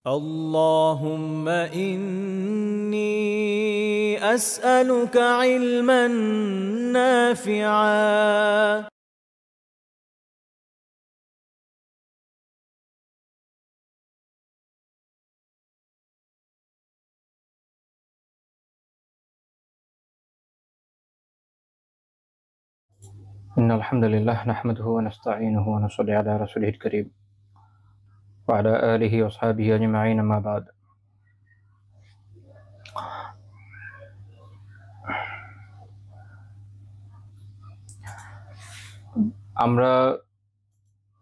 اللهم إني أسألك علما نافعا إن الحمد لله نحمده ونستعينه ونصلي على رسوله الكريم وعلى آله وأصحابه أجمعين ما بعد আমরা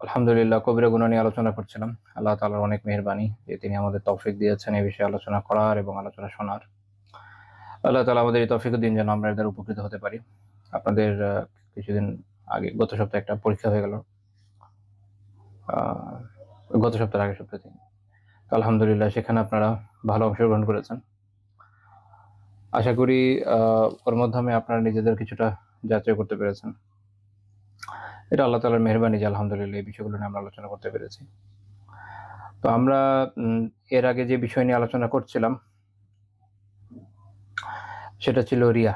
আলহামদুলিল্লাহ কবিরা গুনাহ নিয়ে আলোচনা করছিলাম। আল্লাহ তাআলার অনেক মেহেরবানি যে তিনি আমাদের তৌফিক দিয়েছেন এই বিষয়ে আলোচনা করার এবং আলোচনা শোনার। আল্লাহ তাআলা আমাদের এই তৌফিক দিন যেন আমরা এর দ্বারা উপকৃত হতে পারি। আপনাদের কিছুদিন আগে গত সপ্তাহে একটা পরীক্ষা হয়ে গেল, গত সপ্তাহের আগের সপ্তাহে আলহামদুলিল্লাহ সেখানে আপনারা ভালো অংশগ্রহণ করেছেন। আশা করি ওর মাধ্যমে আপনারা নিজেদের কিছুটা যাচাই করতে পেরেছেন। এটা আল্লাহ তাআলার মেহেরবানি যে আলহামদুলিল্লাহ এই বিষয়গুলো নিয়ে আমরা আলোচনা করতে পেরেছি। তো আমরা এর আগে যে বিষয় নিয়ে আলোচনা করছিলাম সেটা ছিল রিয়া।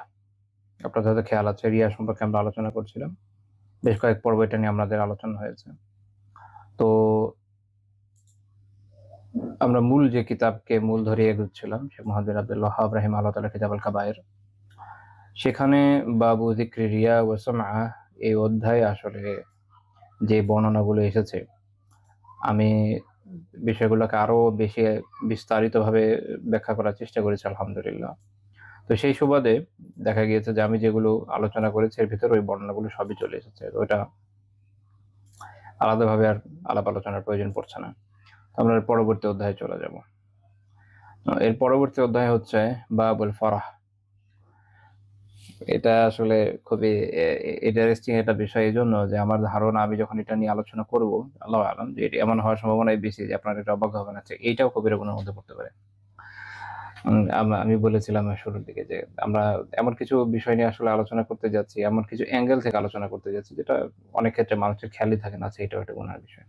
আপনাদের হয়তো খেয়াল আছে রিয়া সম্পর্কে আমরা আলোচনা করছিলাম, বেশ কয়েক পর্ব এটা নিয়ে আমাদের আলোচনা হয়েছে। তো আমরা মূল যে কিতাবকে মূল ধরে এগোচ্ছিলাম শেখ মুহাম্মদ বিন আব্দুল ওয়াহ্হাব রাহিমাহুল্লাহ তাআলা কিতাব আল কাবায়ের, সেখানে বাবু যিকরি রিয়া ওয়া সামআ এই অধ্যায়ে আসলে যে বর্ণনাগুলো এসেছে আমি বিষয়গুলোকে আরো বেশি বিস্তারিতভাবে ব্যাখ্যা করার চেষ্টা করেছি আলহামদুলিল্লাহ। তো সেই সুবাদে দেখা গিয়েছে যে আমি যেগুলো আলোচনা করেছি এর ভিতরে ওই বর্ণনাগুলো সবই চলে এসেছে। তো ওটা আলাদাভাবে আর আলাপ আলোচনার প্রয়োজন পড়ছে না। আমরা পরবর্তী অধ্যায়ে চলে যাব। এর পরবর্তী অধ্যায় হচ্ছে বাবুল ফারাহ। এটা আসলে খুবই ইন্টারেস্টিং একটা বিষয় এই জন্য যে আমার ধারণা আমি যখন এটা নিয়ে আলোচনা করব আল্লাহু আলাম যে এটা এমন হওয়ার সম্ভাবনাই বেশি যে আপনার এটা অবাক হবেন না, এইটাও কবিরা গুনাহের মধ্যে পড়তে পারে। আমি বলেছিলাম শুরুর দিকে যে আমরা এমন কিছু বিষয় নিয়ে আসলে আলোচনা করতে যাচ্ছি, এমন কিছু অ্যাঙ্গেল থেকে আলোচনা করতে যাচ্ছি যেটা অনেক ক্ষেত্রে মানুষের খেয়ালই থাকে না, এটাও একটা গুনাহের বিষয়।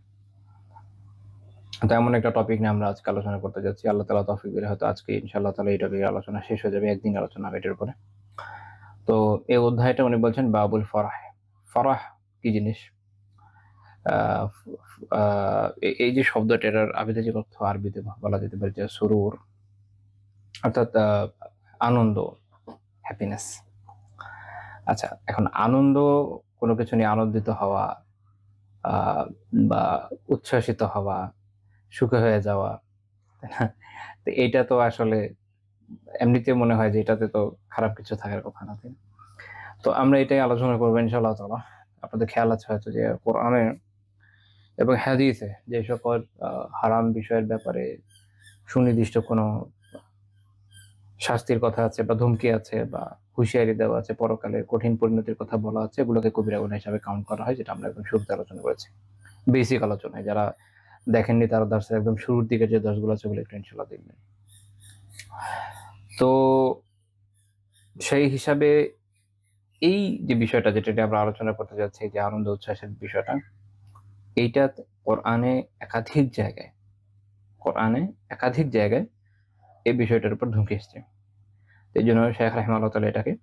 তো এমন একটা টপিক নিয়ে আমরা আজকে আলোচনা করতে যাচ্ছি। আল্লাহ তাআলা তৌফিক দিলে হয়তো আজকে ইনশাআল্লাহ তাআলা এই টপিকের আলোচনা শেষ হয়ে যাবে, একদিন আলোচনা হবে এটার উপরে। তো এই অধ্যায়টা উনি বলছেন বাবুল ফারাহ। ফারাহ কি জিনিস? এই যে শব্দটা এটার আবিধানিক অর্থ আরবিতে বলা যেতে পারে যে সুরুর, অর্থাৎ আনন্দ, হ্যাপিনেস। আচ্ছা, এখন আনন্দ, কোনো কিছু নিয়ে আনন্দিত হওয়া বা উচ্ছ্বাসিত হওয়া, সুখে হয়ে যাওয়া, তাই না? তো এইটা তো আসলে এমনিতে মনে হয় যে এটাতে তো খারাপ কিছু থাকার কথা না, তাই না? তো আমরা এটাই আলোচনা করবো ইনশাআল্লাহ তাআলা। আপনাদের খেয়াল আছে হয়তো যে কোরআনে এবং হাদিসে যে সকল হারাম বিষয়ের ব্যাপারে সুনির্দিষ্ট কোনো শাস্তির কথা আছে বা ধমকি আছে বা হুঁশিয়ারি দেওয়া আছে, পরকালের কঠিন পরিণতির কথা বলা আছে, এগুলোকে কবিরা গুনাহ হিসাবে কাউন্ট করা হয়, যেটা আমরা একদম শুরুতে আলোচনা করেছি। বেসিক আলোচনায় যারা দেখেননি তারা দার্সের একদম শুরুর দিকে যে দর্শগুলো আছে ওগুলো একটু ইনশাআল্লাহ দেখবেন। তো সেই হিসাবে এই যে বিষয়টা যেটা নিয়ে আমরা আলোচনা করতে যাচ্ছি যে আনন্দ উচ্ছ্বাসের বিষয়টা, এইটা কোরআনে একাধিক জায়গায় এই বিষয়টার উপর ধমকি এসছে। এই জন্য শেখ রাহিমাহুল্লাহ তাআলা এটাকে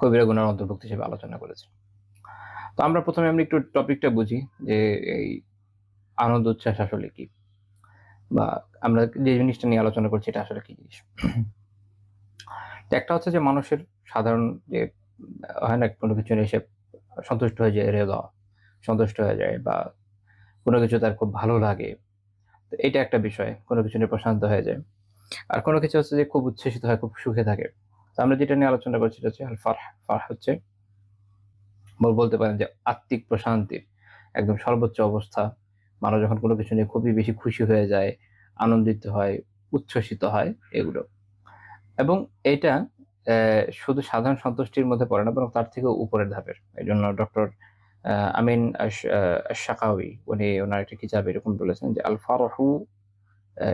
কবিরা গুনাহের অন্তর্ভুক্ত হিসেবে আলোচনা করেছে। তো আমরা প্রথমে একটু টপিকটা বুঝি যে এই আনন্দ উচ্ছ্বাস আসলে কি, বা আমরা যে জিনিসটা নিয়ে আলোচনা করছি এটা আসলে কি জিনিস। একটা হচ্ছে যে মানুষের সাধারণ যে হয় না, কোনো কিছু নিয়ে সে সন্তুষ্ট হয়ে যায়, সন্তুষ্ট হয়ে যায়, বা কোনো কিছু তার খুব ভালো লাগে, তো এটা একটা বিষয়, কোনো কিছু নিয়ে প্রশান্ত হয়ে যায়। আর কোনো কিছু হচ্ছে যে খুব উচ্ছ্বসিত হয়, খুব সুখে থাকে। তো আমরা যেটা নিয়ে আলোচনা করছি এটা হচ্ছে আল ফারহ। ফারহ হচ্ছে বলতে পারেন যে আত্মিক প্রশান্তির একদম সর্বোচ্চ অবস্থা। মানুষ যখন কোনো কিছু নিয়ে খুবই বেশি খুশি হয়ে যায়, আনন্দিত হয়, উচ্ছ্বসিত হয়, এগুলো। এবং এটা শুধু সাধারণ সন্তুষ্টির মধ্যে পড়ে না, বরং তার থেকেও উপরের ধাপের। এই জন্য ডক্টর আমিন আশ-শাকাওয়ি উনি ওনার একটা কিতাবে এরকম বলেছেন যে আল ফারহু,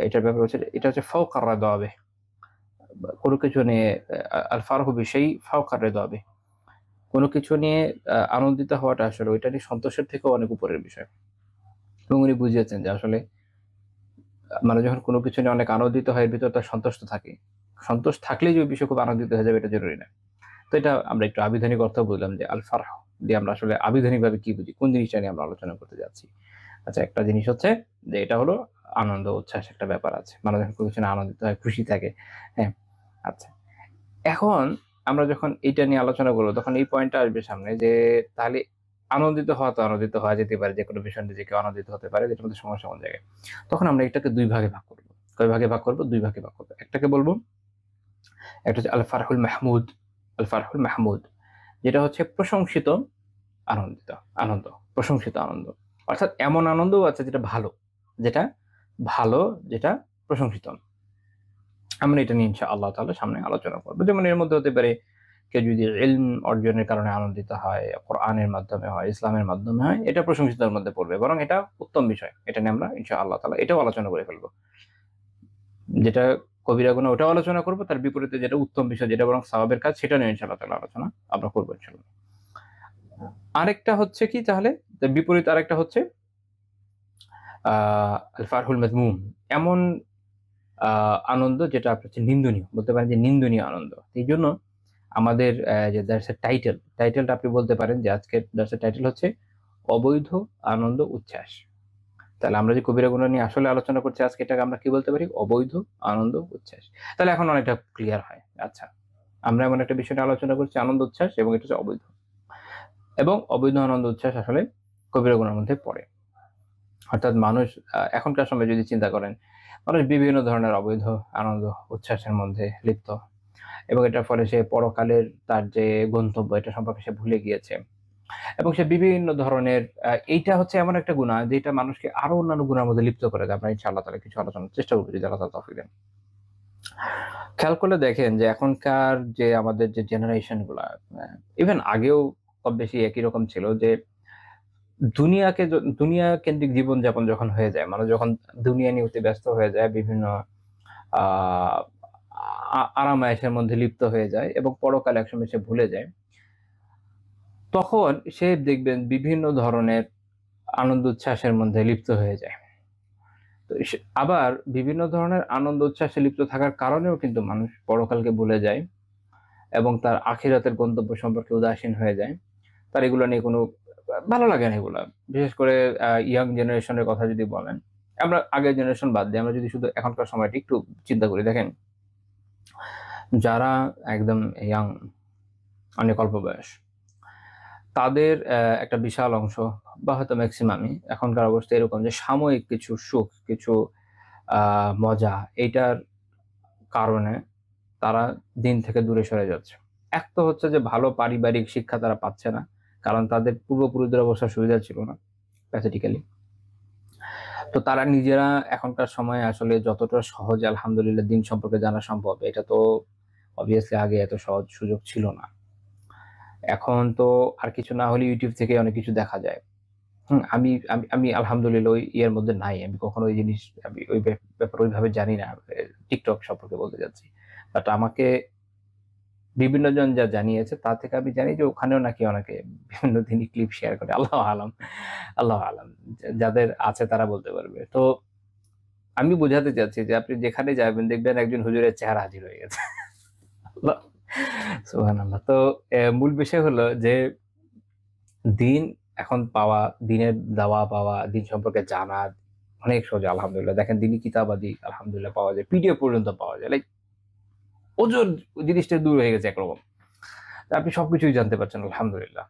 এটার ব্যাপার হচ্ছে এটা হচ্ছে ফাওকা আর-রিদা। কোনো কিছু নিয়ে আল ফারহু বিশাই ফাওকা আর-রিদা, কোনো কিছু নিয়ে আনন্দিত হওয়াটা আসলে ওইটা নিয়ে সন্তোষের থেকেও অনেক উপরের বিষয়। এবং উনি বুঝিয়েছেন যে আসলে মানুষ যখন কোনো কিছু নিয়ে অনেক আনন্দিত হয়, এর ভিতরে তার সন্তুষ্ট থাকে। সন্তোষ থাকলেই যে ওই বিষয়ে খুব আনন্দিত হয়ে যাবে এটা জরুরি না। তো এটা আমরা একটু আবিধানিক অর্থ বুঝলাম যে আল ফারহ দিয়ে আমরা আসলে আবিধানিকভাবে কি বুঝি, কোন জিনিসটা নিয়ে আমরা আলোচনা করতে যাচ্ছি। আচ্ছা, একটা জিনিস হচ্ছে যে এটা হলো আনন্দ উচ্ছ্বাস একটা ব্যাপার আছে। মানুষ যখন কোনো কিছু নিয়ে আনন্দিত হয়, খুশি থাকে। হ্যাঁ? আচ্ছা। এখন আমরা যখন এইটা নিয়ে আলোচনা করব তখন এই পয়েন্টটা আসবে সামনে যে তাহলে আনন্দিত হওয়া তো আনন্দিত হওয়া যেতে পারে। যেকোনো বিষয় নিয়ে যে কেউ আনন্দিত হতে পারে যেটার মধ্যে সমস্যা কোন জায়গায়। তখন আমরা এটাকে ২ ভাগে ভাগ করব। কয় ভাগে ভাগ করব? ২ ভাগে ভাগ করব। একটাকে বলব, একটা হচ্ছে আল ফারহুল মাহমুদ, আল ফারহুল মাহমুদ, যেটা হচ্ছে প্রশংসিত আনন্দিত আনন্দ, প্রশংসিত আনন্দ। অর্থাৎ এমন আনন্দও আছে যেটা ভালো, যেটা ভালো, যেটা প্রশংসিত। আমরা এটা নিয়ে ইনশাআল্লাহ তাআলা সামনে আলোচনা করব। যেমন এর মধ্যে হতে পারে কেউ যদি ইলম অর্জনের কারণে আনন্দিত হয়, কোরআনের মাধ্যমে হয়, ইসলামের মাধ্যমে হয়, এটা প্রশংসিতের মধ্যে পড়বে। বরং এটা উত্তম বিষয়। এটা নিয়ে আমরা ইনশাআল্লাহ তাআলা এটাও আলোচনা করে ফেলব। যেটা কবিরা গুনাহ ওটাও আলোচনা করব, তার বিপরীতে যেটা উত্তম বিষয়, যেটা বরং সওয়াবের কাজ, সেটা নিয়ে ইনশাআল্লাহ তাআলা আলোচনা আমরা করব ইনশাআল্লাহ। আরেকটা হচ্ছে কি তাহলে? তার বিপরীত আরেকটা হচ্ছে আ আল ফারহুল মাযমুম। এমন আনন্দ যেটা আপনার হচ্ছে নিন্দনীয়। বলতে পারেন যে নিন্দনীয় আনন্দ। এইজন্য আমাদের যে দ্যাটস টাইটেলটা আপনি বলতে পারেন যে আজকের দ্যাটস টাইটেল হচ্ছে অবৈধ আনন্দ উচ্ছ্বাস। তাহলে আমরা যে কবিরা গুনাহ নিয়ে আসলে আলোচনা করছি আজকে, এটাকে আমরা কি বলতে পারি? অবৈধ আনন্দ উচ্ছ্বাস। তাহলে এখন অনেকটা ক্লিয়ার হয়। আচ্ছা, আমরা এমন একটা বিষয় নিয়ে আলোচনা করছি আনন্দ উচ্ছ্বাস, এবং এটা হচ্ছে অবৈধ। এবং অবৈধ আনন্দ উচ্ছ্বাস আসলে কবিরা গুনাহের মধ্যে পড়ে। অর্থাৎ মানুষ এখনকার সময়ে যদি চিন্তা করেন, মানুষ বিভিন্ন ধরনের অবৈধ আনন্দ উচ্ছ্বাসের মধ্যে লিপ্ত, এবং এটার ফলে সে পরকালের তার যে গন্তব্য এটা সম্পর্কে সে ভুলে গিয়েছে, এবং সে বিভিন্ন ধরনের এইটা হচ্ছে এমন একটা গুনাহ যেটা মানুষকে আরো অন্যান্য গুনাহের মধ্যে লিপ্ত করে দেয়। আমরা ইনশাআল্লাহ তাআলা কিছু আলোচনার চেষ্টা করব যদি আল্লাহ তাআলা তৌফিক দেন। খেয়াল করলে দেখেন যে এখনকার যে আমাদের যে জেনারেশন গুলা, ইভেন আগেও কম বেশি একই রকম ছিল যে দুনিয়া কেন্দ্রিক জীবনযাপন যখন হয়ে যায়, মানুষ যখন দুনিয়া নিয়ে অতি ব্যস্ত হয়ে যায়, বিভিন্ন আ আরাম-আয়েশের মধ্যে লিপ্ত হয়ে যায় এবং পরকালে একসময় সে ভুলে যায়। তখন সে দেখবেন বিভিন্ন ধরনের আনন্দ উচ্ছ্বাসের মধ্যে লিপ্ত হয়ে যায়। তো আবার বিভিন্ন ধরনের আনন্দ উচ্ছ্বাসে লিপ্ত থাকার কারণেও কিন্তু মানুষ পরকালকে ভুলে যায় এবং তার আখিরাতের গন্তব্য সম্পর্কে উদাসীন হয়ে যায়। তার এগুলো নিয়ে কোনো ভালো লাগে না এগুলা। বিশেষ করে ইয়াং জেনারেশনের কথা যদি বলেন, আমরা আগের জেনারেশন বাদ দিই। আমরা যদি শুধু এখনকার সময়টা একটু চিন্তা করি, দেখেন যারা একদম ইয়াং, অনেক অল্প বয়স, তাদের একটা বিশাল অংশ বা হয়তো মেক্সিমামই এখনকার অবস্থা এরকম যে সাময়িক কিছু সুখ, কিছু মজা, এইটার কারণে তারা দিন থেকে দূরে সরে যাচ্ছে। এক তো হচ্ছে যে ভালো পারিবারিক শিক্ষা তারা পাচ্ছে না। কারণ তাদের পূর্বপুরুষদের অবস্থা সুবিধা ছিল না প্যাথেটিক্যালি। তো তারা নিজেরা এখনকার সময়ে আসলে যতটা সহজে আলহামদুলিল্লাহ দিন সম্পর্কে জানা সম্ভব, এটা তো obviously আগে এত সহজ সুযোগ ছিল না। এখন তো আর কিছু না হলে YouTube থেকে অনেক কিছু দেখা যায়। আমি আমি আমি আলহামদুলিল্লাহ ওই ইয়ের মধ্যে নাই। আমি কখনো ওই জিনিস আমি ওই ব্যাপারে ওইভাবে জানি না। TikTok সম্পর্কে বলতে চাচ্ছি। বাট আমাকে বিভিন্ন জন যা জানিয়েছে তা থেকে আমি জানি যে ওখানেও নাকি অনেকে বিভিন্ন দিনই ক্লিপ শেয়ার করে। আল্লাহু আলাম, আল্লাহু আলাম। যাদের আছে তারা বলতে পারবে। তো আমি বোঝাতে চাচ্ছি যে আপনি যেখানে যাবেন দেখবেন একজন হুজুরের চেহারা হাজির হয়ে গেছে। আল্লাহ, সুবহানাল্লাহ। তো মূল বিষয় হলো যে দিন এখন পাওয়া, দিনের দেওয়া পাওয়া, দিন সম্পর্কে জানা অনেক সোজা আলহামদুলিল্লাহ। দেখেন দিনী কিতাবাদি আলহামদুলিল্লাহ পাওয়া যায়। পিডিএফ পর্যন্ত পাওয়া যায়। লাইক ওজন জিনিসটা দূর হয়ে গেছে একরকম। আপনি সবকিছুই জানতে পারছেন আলহামদুলিল্লাহ।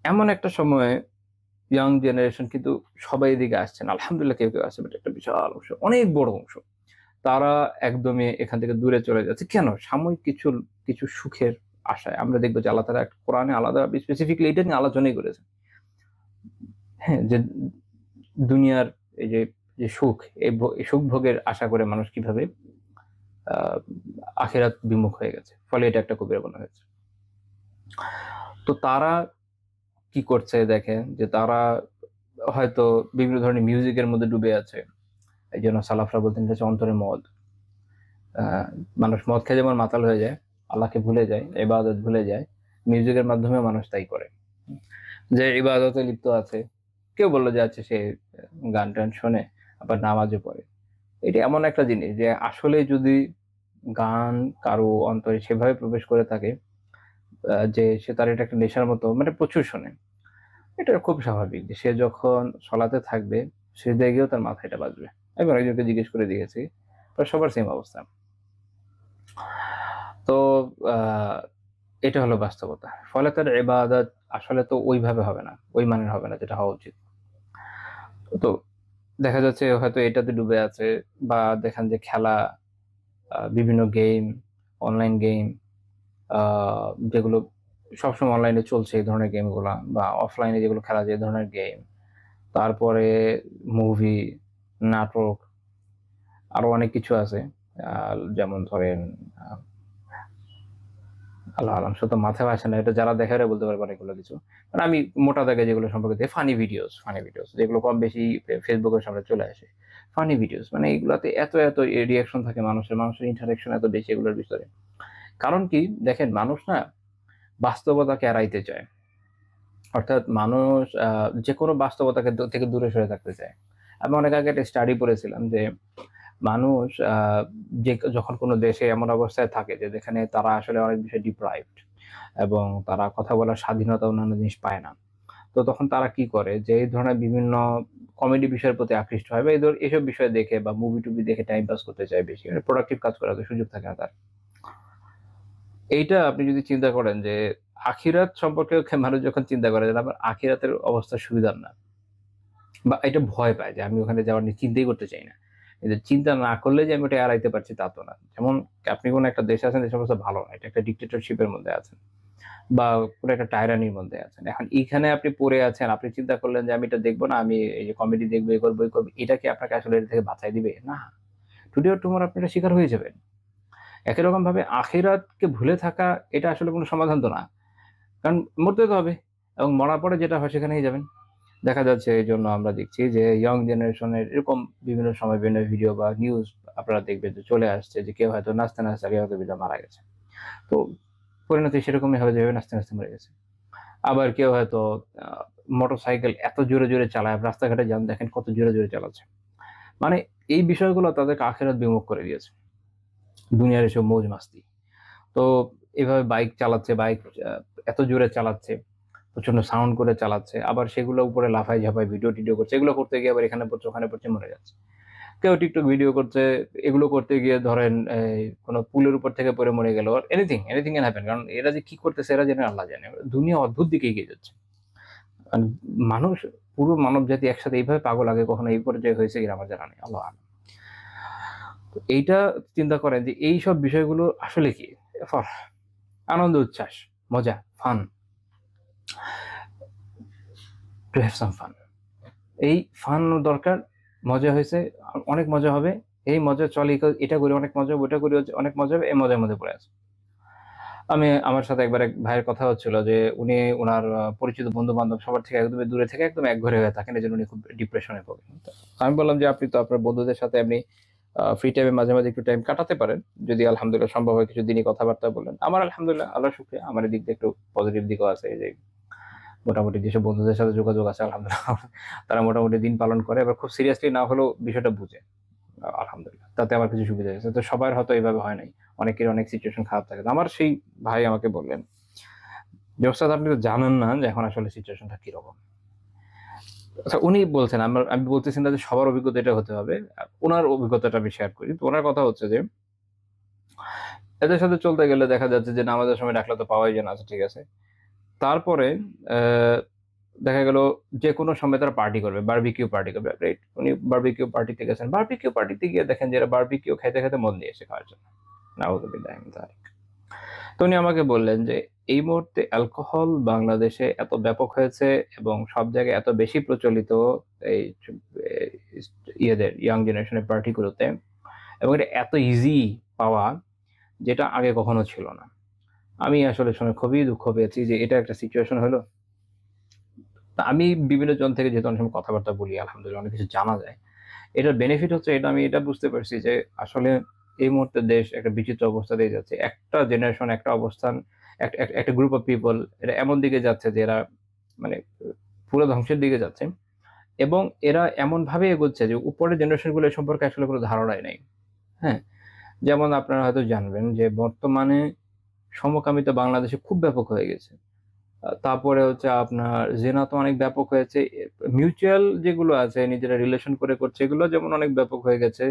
এমন একটা সময়ে ইয়াং জেনারেশন কিন্তু সবাই এদিকে আসছেন। আলহামদুলিল্লাহ কেউ, কেউ আছে, বাট একটা বিশাল অংশ, অনেক বড় অংশ। তারা একদমই এখান থেকে দূরে চলে যাচ্ছে। কেন? সাময়িক কিছু সুখের আশায়। আমরা দেখব যে আল্লাহ তাআলা কোরআনে আলাদা স্পেসিফিকলি এটা নিয়ে আলোচনাই করেছেন। হ্যাঁ, যে দুনিয়ার এই যে সুখ, এই সুখ ভোগের আশা করে মানুষ কিভাবে আ আখিরাত বিমুখ হয়ে গেছে। ফলে এটা একটা কবিরা গুনাহ হয়েছে। তো তারা কি করছে দেখেন যে তারা হয়তো বিভিন্ন ধরনের মিউজিকের মধ্যে ডুবে আছে। এইজন্য সালাফরা বলতেন এটা হচ্ছে অন্তরের মদ। আ মানুষ মদ খেয়ে যেমন মাতাল হয়ে যায়, আল্লাহকে ভুলে যায়, ইবাদত ভুলে যায়, মিউজিকের মাধ্যমেও মানুষ তাই করে। যে ইবাদতে লিপ্ত আছে। কেউ বলল যে আচ্ছা সে গান-টান শোনে, আবার নামাজও পড়ে। এটা এমন একটা জিনিস যে আসলে যদি গান কারো অন্তরে সেভাবে প্রবেশ করে থাকে যে সে তার এটা একটা নেশার মতো মানে প্রচুর শোনে। এটা খুব স্বাভাবিক যে সে যখন সলাতে থাকবে সিজদায় গিয়েও তার মাথায় এটা বাজবে। আমি অনেকজনকে জিজ্ঞেস করে দিয়েছি। প্রায় সবার সেম অবস্থা। তো আ এটা হলো বাস্তবতা। ফলে তার ইবাদত আসলে তো ওইভাবে হবে না। ওই মানের হবে না যেটা হওয়া উচিত। তো দেখা যাচ্ছে হয়তো এটাতে ডুবে আছে বা দেখেন যে খেলা, বিভিন্ন গেম, অনলাইন গেম আ যেগুলো সবসময় অনলাইনে চলছে এই ধরনের গেমগুলা বা অফলাইনে যেগুলো খেলা যায় এই ধরনের গেম। তারপরে মুভি, নাটক আরো অনেক কিছু আছে। আ যেমন ধরেন আ আল্লাহ আলাম সো তো মাথায় আসে না। এটা যারা দেখে এরা বলতে পারবে এগুলো কিছু। মানে আমি মোটা দাগে যেগুলো সম্পর্কে দেখি ফানি ভিডিওস যেগুলো কম বেশি Facebook এর সামনে চলে আসে। ফানি ভিডিওস মানে এগুলাতে এত রিঅ্যাকশন থাকে মানুষের ইন্টারেকশন এত বেশি এগুলোর ভিতরে। কারণ কি দেখেন মানুষ না বাস্তবতাকে এড়াইতে চায়। অর্থাৎ মানুষ যেকোনো বাস্তবতাকে থেকে দূরে সরে থাকতে চায়। আমি অনেক আগে একটা স্টাডি পড়েছিলাম যে মানুষ যখন কোনো দেশে এমন অবস্থায় থাকে যে যেখানে তারা আসলে অনেক বিষয় ডিপ্রাইভড এবং তারা কথা বলার স্বাধীনতা অন্যান্য জিনিস পায় না। তো তখন তারা কি করে যে এই ধরনের বিভিন্ন কমেডি বিষয়ের প্রতি আকৃষ্ট হয় বা এসব বিষয় দেখে বা মুভি-টুভি দেখে টাইম পাস করতে চায় বেশি। মানে প্রোডাক্টিভ কাজ করার তো সুযোগ থাকে না তার। এইটা আপনি যদি চিন্তা করেন যে আখিরাত সম্পর্কে মানুষ যখন চিন্তা করে যে আমার আখিরাতের অবস্থা সুবিধার না বা এটা ভয় পায় যে আমি ওখানে যাওয়ার নিয়ে চিন্তাই করতে চাই না। কিন্তু চিন্তা না করলে যে আমি ওটা এড়াইতে পারছি তা তো না। যেমন আপনি কোন একটা দেশে আছেন, দেশের অবস্থা ভালো না। এটা একটা ডিক্টেটরশিপ এর মধ্যে আছেন বা কোন একটা টাইরানির মধ্যে আছেন। এখন এইখানে আপনি পড়ে আছেন, আপনি চিন্তা করলেন যে আমি এটা দেখব না, আমি এই যে কমেডি দেখব, এই করব, এই করব। এটা কি আপনাকে আসলে এর থেকে বাঁচায় দিবে? না। টুডে অর টুমরো আপনি এটার শিকার হয়ে যাবেন। একই রকমভাবে আখিরাতকে ভুলে থাকা এটা আসলে কোন সমাধান তো না। কারণ মরতে তো হবে এবং মরার পরে যেটা হয় সেখানেই যাবেন। দেখা যাচ্ছে এইজন্য আমরা দেখছি যে ইয়ং জেনারেশনের এরকম বিভিন্ন সময় বিভিন্ন ভিডিও বা নিউজ আপনারা দেখবেন যে চলে আসছে যে কেউ হয়তো নাচতে কেউ হয়তো মারা গেছে। তো পরিণতি সেরকমই হবে যেভাবে নাচতে মরে গেছে। আবার কেউ হয়তো আ মোটরসাইকেল এত জোরে চালায়, রাস্তাঘাটে যান দেখেন কত জোরে চালাচ্ছে। মানে এই বিষয়গুলো তাদেরকে আখিরাত বিমুখ করে দিয়েছে। দুনিয়ার এসব মৌজ-মাস্তি। তো এভাবে বাইক চালাচ্ছে, বাইক আ এত জোরে চালাচ্ছে, প্রচন্ড সাউন্ড করে চালাচ্ছে। আবার সেগুলো উপরে লাফায়-ঝাঁপায় ভিডিও-টিডিও করছে। এগুলো করতে গিয়ে আবার এখানে পড়ছে, ওখানে পড়ছে, মরে যাচ্ছে। কেউ টিকটক ভিডিও করছে, এগুলো করতে গিয়ে ধরেন কোন পুলের উপর থেকে পড়ে মরে গেল। Anything can happen. কারণ এরা যে কি করতেছে এরা জানে, আল্লাহ জানে। দুনিয়া অদ্ভুত দিকে এগিয়ে যাচ্ছে। আন মানুষ পুরো মানবজাতি একসাথে এইভাবে পাগল আগে কখনো এই পর্যায়ে হয়েছে কিনা আমার জানা নেই। আল্লাহু আ'লাম। তো এইটা চিন্তা করেন যে এইসব বিষয়গুলো আসলে কি? ফর আনন্দ উচ্ছ্বাস, মজা, fun. To have some fun. এই ফান দরকার। মজা হইছে, অনেক মজা হবে। এই মজা চলে এটা করি অনেক মজা হবে, ওটা করি অনেক মজা হবে। এই মজার মধ্যে পড়ে আছি। আমার সাথে একবার এক ভাইয়ের কথা হচ্ছিল যে উনি উনার পরিচিত বন্ধু-বান্ধব সবার থেকে একদমই দূরে থেকে একদম একঘরে হয়ে থাকেন। এজন্য উনি খুব ডিপ্রেশনে ভোগেন। তো আমি বললাম যে, "আপনি তো আপনার বন্ধুদের সাথে এমনি ফ্রি টাইমে মাঝে একটু টাইম কাটাতে পারেন। যদি আলহামদুলিল্লাহ সম্ভব হয় কিছু দিনই কথাবার্তা বললেন।" আমার আলহামদুলিল্লাহ আল্লাহর শুকরিয়া আমার এদিক দিয়ে একটু পজিটিভ দিকও আছে যে মোটামুটি যেসব বন্ধুদের সাথে যোগাযোগ আছে আলহামদুলিল্লাহ তারা মোটামুটি দিন পালন করে। এবার খুব সিরিয়াসলি না হলেও বিষয়টা বুঝে। আলহামদুলিল্লাহ। তাতে আমার কিছু সুবিধা হয়েছে। তো সবার হয়তো এভাবে হয় নাই। অনেকের অনেক সিচুয়েশন খারাপ থাকে। তো আমার সেই ভাই আমাকে বললেন যে, "ওস্তাদ আপনি তো জানেন না যে এখন আসলে সিচুয়েশনটা কিরকম?" আচ্ছা উনি বলছেন আমি বলতেছি না যে সবার অভিজ্ঞতা এটা হতে হবে। উনার অভিজ্ঞতাটা আমি শেয়ার করি। তো উনার কথা হচ্ছে যে, এদের সাথে চলতে গেলে দেখা যাচ্ছে যে নামাজের সময় ডাকলে তো পাওয়াই যায় না। আচ্ছা ঠিক আছে। তারপরে অ্যা দেখা গেল যেকোনো সময় তারা পার্টি করবে। বারবিকিউ পার্টি করবে। রাইট? উনি বারবিকিউ পার্টিতে গেছেন। বারবিকিউ পার্টিতে গিয়ে দেখেন যে এরা বারবিকিউ খাইতে মদ নিয়ে এসে খাওয়ার জন্য। নাউযুবিল্লাহি মিন যালিক। তো উনি আমাকে বললেন যে এই মুহূর্তে অ্যালকোহল বাংলাদেশে এত ব্যাপক হয়েছে এবং সব জায়গায় এত বেশি প্রচলিত এই এ ইয়েদের ইয়াং জেনারেশনের পার্টিগুলোতে এবং এটা এত ইজি পাওয়া যেটা আগে কখনো ছিল না। আমি আসলে শুনে খুবই দুঃখ পেয়েছি যে এটা একটা সিচুয়েশন হলো। তা আমি বিভিন্ন জন থেকে যেহেতু অনেক সময় কথাবার্তা বলি আলহামদুলিল্লাহ অনেক কিছু জানা যায়। এটার বেনিফিট হচ্ছে আমি এটা বুঝতে পারছি যে আসলে এই মুহূর্তে দেশ একটা বিচিত্র অবস্থা দিয়ে যাচ্ছে। একটা জেনারেশন, একটা অবস্থান, একটা গ্রুপ অফ পিপল এরা এমন দিকে যাচ্ছে যে এরা মানে পুরো ধ্বংসের দিকে যাচ্ছে এবং এরা এমন ভাবে এগোচ্ছে যে উপরের জেনারেশনগুলো এ সম্পর্কে আসলে কোনো ধারণাই নেই। হ্যাঁ, যেমন আপনারা হয়তো জানবেন যে বর্তমানে সমকামিতা বাংলাদেশে খুব ব্যাপক হয়ে গেছে। তারপরে হচ্ছে আপনার জেনা তো অনেক ব্যাপক হয়েছে। মিউচুয়াল যেগুলো আছে নিজেরা রিলেশন করে করছে এগুলো যেমন অনেক ব্যাপক হয়ে গেছে।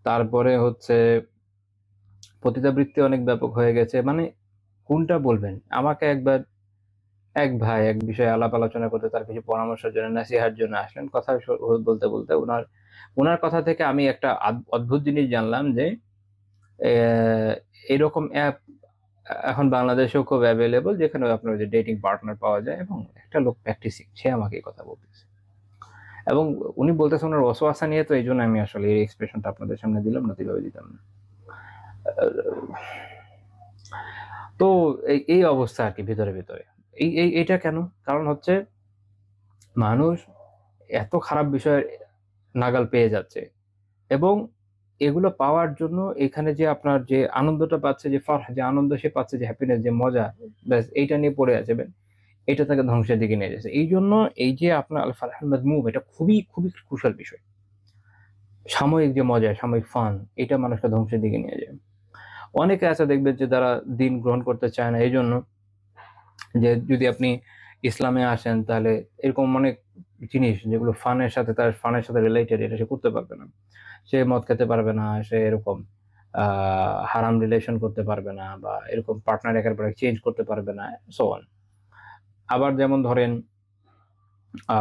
তারপরে হচ্ছে পতিতাবৃত্তি অনেক ব্যাপক হয়ে গেছে। মানে কোনটা বলবেন? আমাকে একবার এক ভাই এক বিষয়ে আলাপ আলোচনা করতে তার কিছু পরামর্শের জন্য নসিহার জন্য আসলেন। কথা বলতে, বলতে উনার কথা থেকে আমি একটা অদ্ভুত জিনিস জানলাম যে এরকম অ্যাপ এখন বাংলাদেশেও খুব এভেইলেবল যেখানে আপনার যে ডেটিং পার্টনার পাওয়া যায় এবং একটা লোক প্র্যাকটিসিং সে আমাকে এই কথা বলতেছে। এবং উনি বলতেছেন ওনার ওয়াসওয়াসা নিয়ে, তো এইজন্য আমি আসলে এই এক্সপ্রেশনটা আপনাদের সামনে দিলাম, না এভাবে দিতাম না। তো এই অবস্থা আরকি ভিতরে, ভিতরে। এইটা কেন? কারণ হচ্ছে মানুষ এত খারাপ বিষয়ের নাগাল পেয়ে যাচ্ছে এবং এগুলো পাওয়ার জন্য এখানে যে আপনার যে আনন্দটা পাচ্ছে, যে যে আনন্দ সে পাচ্ছে, যে হ্যাপিনেস, যে মজা, ব্যাস এইটা নিয়ে পড়ে আছে। এটা তাকে ধ্বংসের দিকে নিয়ে যাচ্ছে। এইজন্য এই যে আপনার আল ফারহাল মাযমুম এটা খুবই, খুবই ক্রুশাল বিষয়। সাময়িক যে মজা, সাময়িক ফান এটা মানুষকে ধ্বংসের দিকে নিয়ে যায়। অনেকে আছে দেখবেন যে তারা দিন গ্রহণ করতে চায় না এইজন্য যে যদি আপনি ইসলামে আসেন তাহলে এরকম অনেক জিনিস যেগুলো ফানের সাথে রিলেটেড এটা সে করতে পারবে না। সে মদ খেতে পারবে না, সে এরকম হারাম রিলেশন করতে পারবে না বা এরকম পার্টনার একের পর এক চেঞ্জ করতে পারবে না, সো অন। আবার যেমন ধরেন আ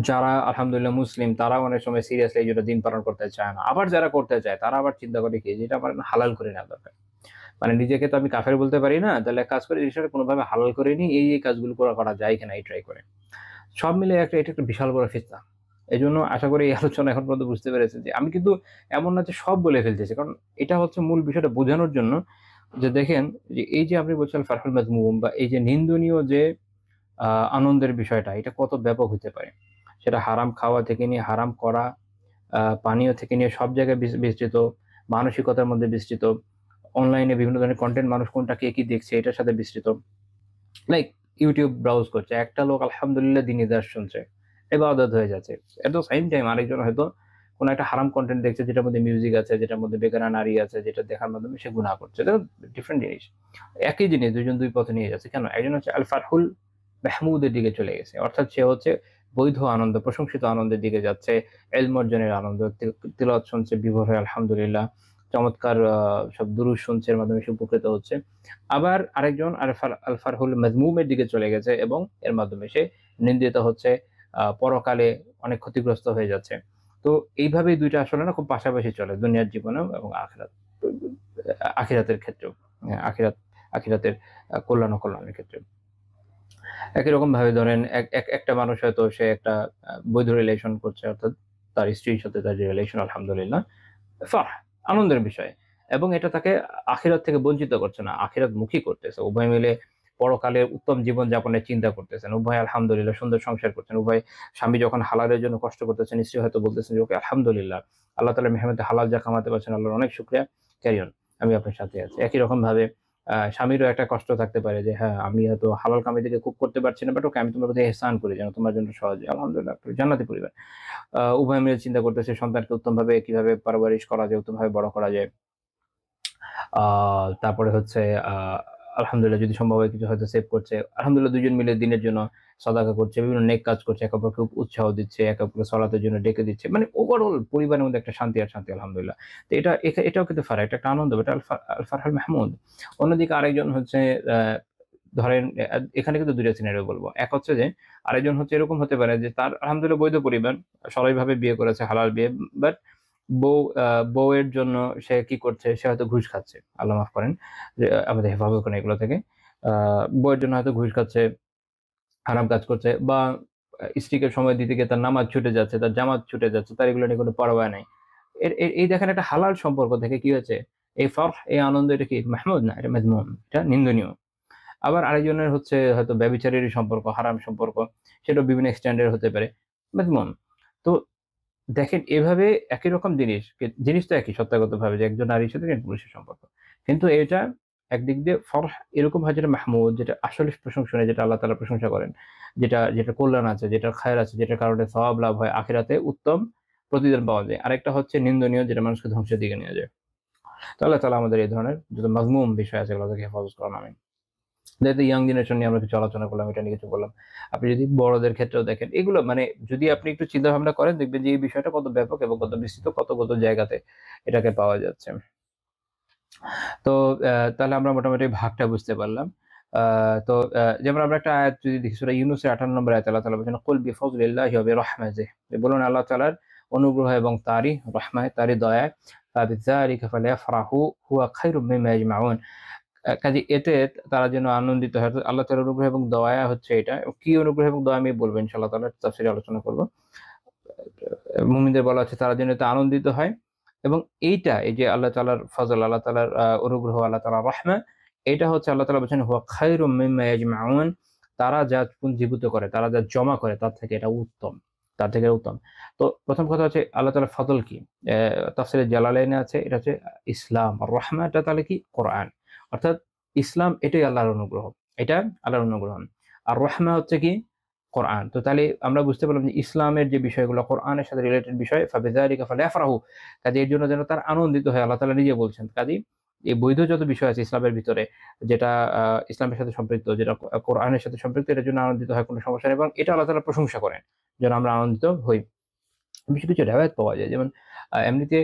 যারা আলহামদুলিল্লাহ মুসলিম তারাও অনেক সময় সিরিয়াসলি এই জন্য দিন পালন করতে চায় না। আবার যারা করতে চায় তারা আবার চিন্তা করে কি যে এটা আমার হালাল করে নেওয়া দরকার। মানে নিজেকে তো আমি কাফের বলতে পারি না। তাহলে এক কাজ করে জিনিসটা কোনভাবে হালাল করে নিই। এই কাজগুলো করা যায় কিনা এই ট্রাই করে। সব মিলে এটা একটা বিশাল বড় ফিতনা। এজন্য আশা করি এই আলোচনা এখন পর্যন্ত বুঝতে পেরেছেন যে আমি কিন্তু এমন না যে সব বলে ফেলতেছি। কারণ এটা হচ্ছে মূল বিষয়টা বোঝানোর জন্য যে দেখেন যে এই যে আপনি বলছেন ফারহাল মাযমুম বা এই যে নিন্দনীয় যে আনন্দের বিষয়টা এটা কত ব্যাপক হতে পারে। সেটা হারাম খাওয়া থেকে নিয়ে হারাম করা, পানীয় থেকে নিয়ে সব জায়গায় বিস্তৃত, মানসিকতার মধ্যে বিস্তৃত, অনলাইনে বিভিন্ন ধরনের কনটেন্ট মানুষ কোনটা কে কি দেখছে এটার সাথে বিস্তৃত। লাইক YouTube ব্রাউজ করছে। একটা লোক আলহামদুলিল্লাহ দ্বীনি দাস শুনছে। ইবাদত হয়ে যাচ্ছে। এট দ্য সেম টাইম আরেকজন হয়তো কোন একটা হারাম কনটেন্ট দেখছে যেটার মধ্যে মিউজিক আছে, যেটার মধ্যে বেগানা নারী আছে, যেটা দেখার মাধ্যমে সে গুনাহ করছে। এটা ডিফারেন্ট জিনিস। একই জিনিস দুইজন দুই পথে নিয়ে যাচ্ছে। কেন? একজন হচ্ছে আল ফারহুল মাহমুদের দিকে চলে গেছে। অর্থাৎ সে হচ্ছে বৈধ আনন্দ, প্রশংসিত আনন্দের দিকে যাচ্ছে। ইলম অর্জনের আনন্দ, তিলাওয়াত শুনছে বিভোর হয়ে আলহামদুলিল্লাহ। চমৎকার সব দুরূদ শুনছে, এর মাধ্যমে সে উপকৃত হচ্ছে। আবার আরেকজন আল ফারহুল মাযমুমের দিকে চলে গেছে এবং এর মাধ্যমে সে নিন্দিত হচ্ছে, পরকালে অনেক ক্ষতিগ্রস্ত হয়ে যাচ্ছে। তো এইভাবেই ২ টা আসলে না খুব পাশাপাশি চলে দুনিয়ার জীবনেও এবং আখিরাতের ক্ষেত্রেও। হ্যাঁ, আখিরাতের কল্যাণ অকল্যাণের ক্ষেত্রে। একই রকমভাবে ধরেন একটা মানুষ হয়তো সে একটা বৈধ রিলেশন করছে, অর্থাৎ তার স্ত্রীর সাথে তার যে রিলেশন আলহামদুলিল্লাহ আনন্দের বিষয়। এবং এটা তাকে আখিরাত থেকে বঞ্চিত করছে না, আখিরাতমুখী করতেছে। উভয় মিলে পরকালে উত্তম জীবন যাপনের চিন্তা করতেছেন। উভয় আলহামদুলিল্লাহ সুন্দর সংসার করছেন। উভয় স্বামী যখন হালালের জন্য কষ্ট করতেছেন, স্ত্রী হয়তো বলতেছেন যে ওকে আলহামদুলিল্লাহ আল্লাহ তাআলার মেহনতে হালাল যা কামাতে পারছেন আল্লাহর অনেক শুকরিয়া, ক্যারি অন, আমি আপনার সাথে আছি। একই রকমভাবে স্বামীরও একটা কষ্ট থাকতে পারে যে হ্যাঁ, আমি হয়তো হালাল কামাই থেকে খুব করতে পারছি না, বাট ওকে আমি তোমার প্রতি ইহসান করি যেন তোমার জন্য সহজে। আলহামদুলিল্লাহ জান্নাতি পরিবার। উভয় মিলে চিন্তা করতেছে সন্তানকে উত্তমভাবে কিভাবে পারওয়ারিশ করা যায়, উত্তমভাবে বড় করা যায়। আ তারপরে হচ্ছে আ আলহামদুলিল্লাহ যদি সম্ভব হয় কিছু হয়তো সেভ করছে। আলহামদুলিল্লাহ ২ জন মিলে দিনের জন্য সাদাকা করছে, বিভিন্ন নেক কাজ করছে, একে অপরকে উৎসাহ দিচ্ছে, একে অপরকে সলাতের জন্য ডেকে দিচ্ছে। মানে ওভারঅল পরিবারের মধ্যে একটা শান্তি আর শান্তি আলহামদুলিল্লাহ। তো এটাও কিন্তু এটা একটা আনন্দ, এটা আল ফারহাল মাহমুদ। অন্যদিকে আরেকজন হচ্ছে আ ধরেন এখানে কিন্তু ২ টা সিনারিও বলব। এক হচ্ছে যে আরেকজন হচ্ছে এরকম হতে পারে যে তার আলহামদুলিল্লাহ বৈধ পরিবার, সরাইভাবে বিয়ে করেছে, হালাল বিয়ে। বাট বউ বউয়ের জন্য সে কি করছে? সে হয়তো ঘুষ খাচ্ছে। আল্লাহ মাফ করেন। যে আমাদের হেফাজত করেন এগুলো থেকে। আ বউয়ের জন্য হয়তো ঘুষ খাচ্ছে, হারাম কাজ করছে বা স্ত্রীকে সময় দিতে গিয়ে তার নামাজ ছুটে যাচ্ছে, তার জামাত ছুটে যাচ্ছে, তার এগুলো নিয়ে কোনো পরোয়া নাই। এই দেখেন একটা হালাল সম্পর্ক থেকে কি হয়েছে? এই এই আনন্দ এটা কি মাহমুদ না, এটা মাযমুম, এটা নিন্দনীয়। আবার আরেকজনের হচ্ছে হয়তো ব্যভিচারেরই সম্পর্ক, হারাম সম্পর্ক, সেটাও বিভিন্ন এক্সটেন্ড এর হতে পারে। মাযমুম। তো দেখেন এভাবে একই রকম জিনিস তো একই সত্তাগতভাবে যে একজন নারীর সাথে একজন পুরুষের সম্পর্ক। কিন্তু এটা একদিক দিয়ে ফরহ এরকম হয় যেটা মাহমুদ, যেটা আসলে প্রশংসনীয়, যেটা আল্লাহ তাআলা প্রশংসা করেন, যেটা কল্যাণ আছে, যেটা খায়ের আছে, যেটার কারণে সওয়াব লাভ হয়, আখিরাতে উত্তম প্রতিদান পাওয়া যায়। আরেকটা হচ্ছে নিন্দনীয়, যেটা মানুষকে ধ্বংসের দিকে নিয়ে যায়। তো আল্লাহ তাআলা আমাদের এই ধরনের যত মাযমুম বিষয় আছে এগুলো থেকে হেফাজত করেন। আমিন। যেহেতু ইয়াং জেনারেশন নিয়ে আমরা কিছু আলোচনা করলাম, এটা নিয়ে কিছু বললাম। আপনি যদি বড়দের ক্ষেত্রেও দেখেন, এগুলো মানে যদি আপনি একটু চিন্তা ভাবনা করেন, দেখবেন যে এই বিষয়টা কত ব্যাপক এবং কত বিস্তৃত, কত জায়গাতে এটাকে পাওয়া যাচ্ছে। তো তাহলে আমরা মোটামুটি ভাগটা বুঝতে পারলাম। তো যেমন আমরা একটা আয়াত যদি দেখি, সূরা ইউনূসের 58 নম্বর আয়াতে আল্লাহ তাআলা বলেছেন, কুল বিফাযলিল্লাহি ওয়া বিরাহমাতিহি, বলুন আল্লাহ তাআলার অনুগ্রহ এবং তারই রহমায়, তারই দয়ায়, ফাবিযালিকা ফালইফরাহু হুয়া খায়রুম মিম্মা ইয়াজমাউন। কাজে এতে তারা যেন আনন্দিত হয়। আল্লাহ তাআলার অনুগ্রহ এবং দয়া হচ্ছে এটা। কি অনুগ্রহ এবং দয়া আমি বলবো ইনশাআল্লাহ তাআলা তাফসীরে আলোচনা করব। মুমিনদের বলা হচ্ছে তারা যেন এতে আনন্দিত হয় এবং এই যে আল্লাহ তাআলার ফজল, আল্লাহ তাআলার অনুগ্রহ, আল্লাহ তাআলার রহমত, এটা হচ্ছে আল্লাহ তাআলা বলেছেন হুয়া খায়রুম মিম্মা ইয়াজমাউন, তারা যা পুঞ্জীভূত করে, তারা যা জমা করে তার থেকে এটা উত্তম, তার থেকে এটা উত্তম। তো প্রথম কথা হচ্ছে আল্লাহ তাআলার ফজল কি? তাফসীরে জালালাইনে আছে, এটা হচ্ছে ইসলাম। আর রহমত এটা তাহলে কি? কোরআন। অর্থাৎ ইসলাম এটাই আল্লাহর অনুগ্রহ, এটা আল্লাহর অনুগ্রহ। আর রহমত হচ্ছে কি? কোরআন। তো তাহলে আমরা বুঝতে পারলাম যে ইসলামের যে বিষয়গুলো কোরআনের সাথে রিলেটেড বিষয়, ফাবিযালিকা ফালইফরাহু, কাজে এর জন্য যেন তার আনন্দিত হয়। আল্লাহ তাআলা নিজে বলছেন। কাজেই এই বৈধ যত বিষয় আছে ইসলামের ভিতরে, যেটা ইসলামের সাথে সম্পৃক্ত, যেটা কোরআনের সাথে সম্পৃক্ত, এটার জন্য আনন্দিত হয়, কোনো সমস্যা নেই এবং এটা আল্লাহ তাআলা প্রশংসা করেন, যেন আমরা আনন্দিত হই। কিছু কিছু রেওয়ায়াত পাওয়া যায়, যেমন এমনিতে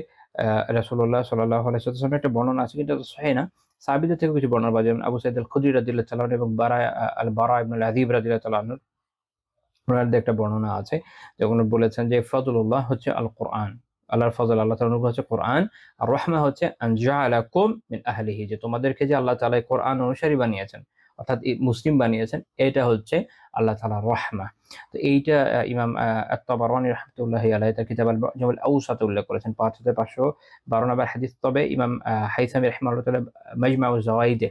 রাসূলুল্লাহ সাল্লাল্লাহু আলাইহি ওয়াসাল্লামের একটা বর্ণনা আছে, কিন্তু এটা সহিহ না। সাহাবীদের থেকে কিছু বর্ণনা পাওয়া যায়, যেমন আবু সাঈদ আল-খুদরি রাদিয়াল্লাহু তাআলা আনহু এবং বারা ইবনে আযীব রাদিয়াল্লাহু তাআলা আনহু, ওনাদের একটা বর্ণনা আছে, যখন বলেছেন যে ফজলুল্লাহ হচ্ছে আল কোরআন, আল্লাহর ফজল, আল্লাহ তাআলার অনুগ্রহ হচ্ছে কোরআন, আর রহমা হচ্ছে আন জাআলাকুম মিন আহলিহি, যে তোমাদেরকে যে আল্লাহ তাআলা কোরআন অনুসারী বানিয়েছেন, অর্থাৎ মুসলিম বানিয়েছেন, এটা হচ্ছে আল্লাহ তাআলার রহমা। তো এইটা ইমাম আত-তাবারানী রাহমাতুল্লাহি আলাইহি তার কিতাব আল মুআজাম আউসাতে উল্লেখ করেছেন 5512 নম্বর হাদিস। তবে ইমাম হাইসামী রাহিমাহুল্লাহ তাআলা মাজমাউজ যাওয়াইদে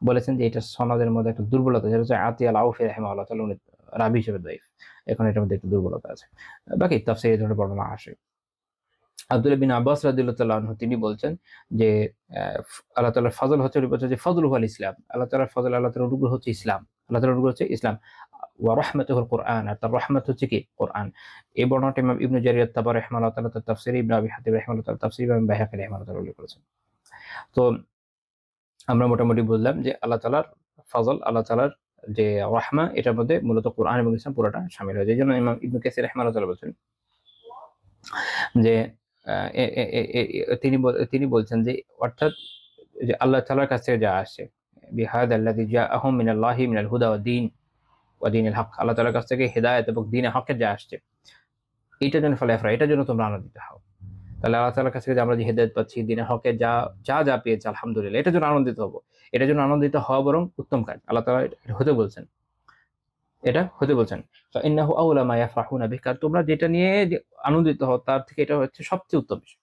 বলেছেন যে এটা সনদের মধ্যে একটা দুর্বলতা, যেটা হচ্ছে আতিয়া আল আউফি রাহিমাহুল্লাহ তাআলা উনি রাবি হিসেবে দায়ীফ। এখন এটার মধ্যে একটু দুর্বলতা আছে। বাকি তাফসীরে এই ধরনের বর্ণনা আসে। আব্দুল্লাহ বিন আব্বাস রাদিয়াল্লাহু তাআলা আনহু তিনি বলছেন যে আল্লাহ তাআলার ফজল হচ্ছে, যে ফজলুহু আল ইসলাম, আল্লাহ তাআলার ফজল, আল্লাহ তাআলার অনুগ্রহ হচ্ছে ইসলাম, আল্লাহ তাআলার অনুগ্রহ হচ্ছে ইসলাম। ওয়া রাহমাতুহুল কোরআন, আর তার রহমত হচ্ছে কি? কোরআন। এই বর্ণনাটা ইমাম ইবনে জারীর আত-তাবারী রাহিমাহুল্লাহ তাআলা তার তাফসীরে, ইবনে আবি হাতিম রাহিমাহুল্লাহ তাআলা তাফসীর, এবং বাইহাকী রাহিমাহুল্লাহ তাআলা উল্লেখ করেছেন। তো আমরা মোটামুটি বুঝলাম যে আল্লাহ তাআলার ফজল, আল্লাহ তাআলার যে রাহমা, এটার মধ্যে মূলত কোরআন এবং ইসলাম পুরোটা শামিল হয়। যেজন্য ইমাম ইবনে কাসির রাহিমাহুল্লাহ তাআলা বলেছেন যে তিনি বলছেন যে অর্থাৎ যে আল্লাহ তাআলার কাছ থেকে যা আসে, বিহাদাল্লাযী জাআহুম মিনাল্লাহি মিনাল হুদা ওয়া দীনিল হক, আল্লাহ তাআলার কাছ থেকে হিদায়াত এবং দ্বীনে হকের যা আসছে, এটার জন্য ফালইফরাহ, এটার জন্য তোমরা আনন্দিত হও। তাহলে আল্লাহ তাআলার কাছ থেকে যে আমরা যে হিদায়াত পাচ্ছি, দ্বীনে হকের যা পেয়েছি, আলহামদুলিল্লাহ, এটার জন্য আনন্দিত হব। এটার জন্য আনন্দিত হওয়া বরং উত্তম কাজ। আল্লাহ তাআলা এটা হতে বলছেন, ফাইন্নাহু আউলা মা ইয়াফরাহুনা বিহি, কারণ তোমরা যেটা নিয়ে যে আনন্দিত হও তার থেকে এটা হচ্ছে সবচেয়ে উত্তম বিষয়।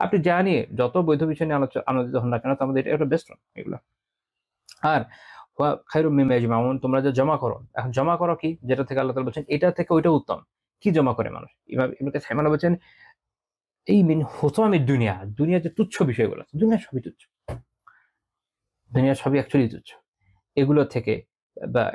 আপনি যা নিয়ে যত বৈধ বিষয় নিয়ে আনন্দিত হন না কেন, তার মধ্যে এটা বেস্ট এগুলো। আর ওয়া খায়রুম মিম্মা ইয়াজমাউন, তোমরা যা জমা করো, এখন জমা করো কি? যেটা থেকে আল্লাহ তাআলা বলছেন এটা থেকে ওইটা উত্তম। কি জমা করে মানুষ? ইমাম ইবনে কাসির রাহিমাহুল্লাহ বলছেন এই মিন হুতামিদ দুনিয়া, দুনিয়ার যে তুচ্ছ বিষয়গুলো আছে, দুনিয়া সবই তুচ্ছ, দুনিয়া সবই অ্যাকচুয়ালি তুচ্ছ, এগুলো থেকে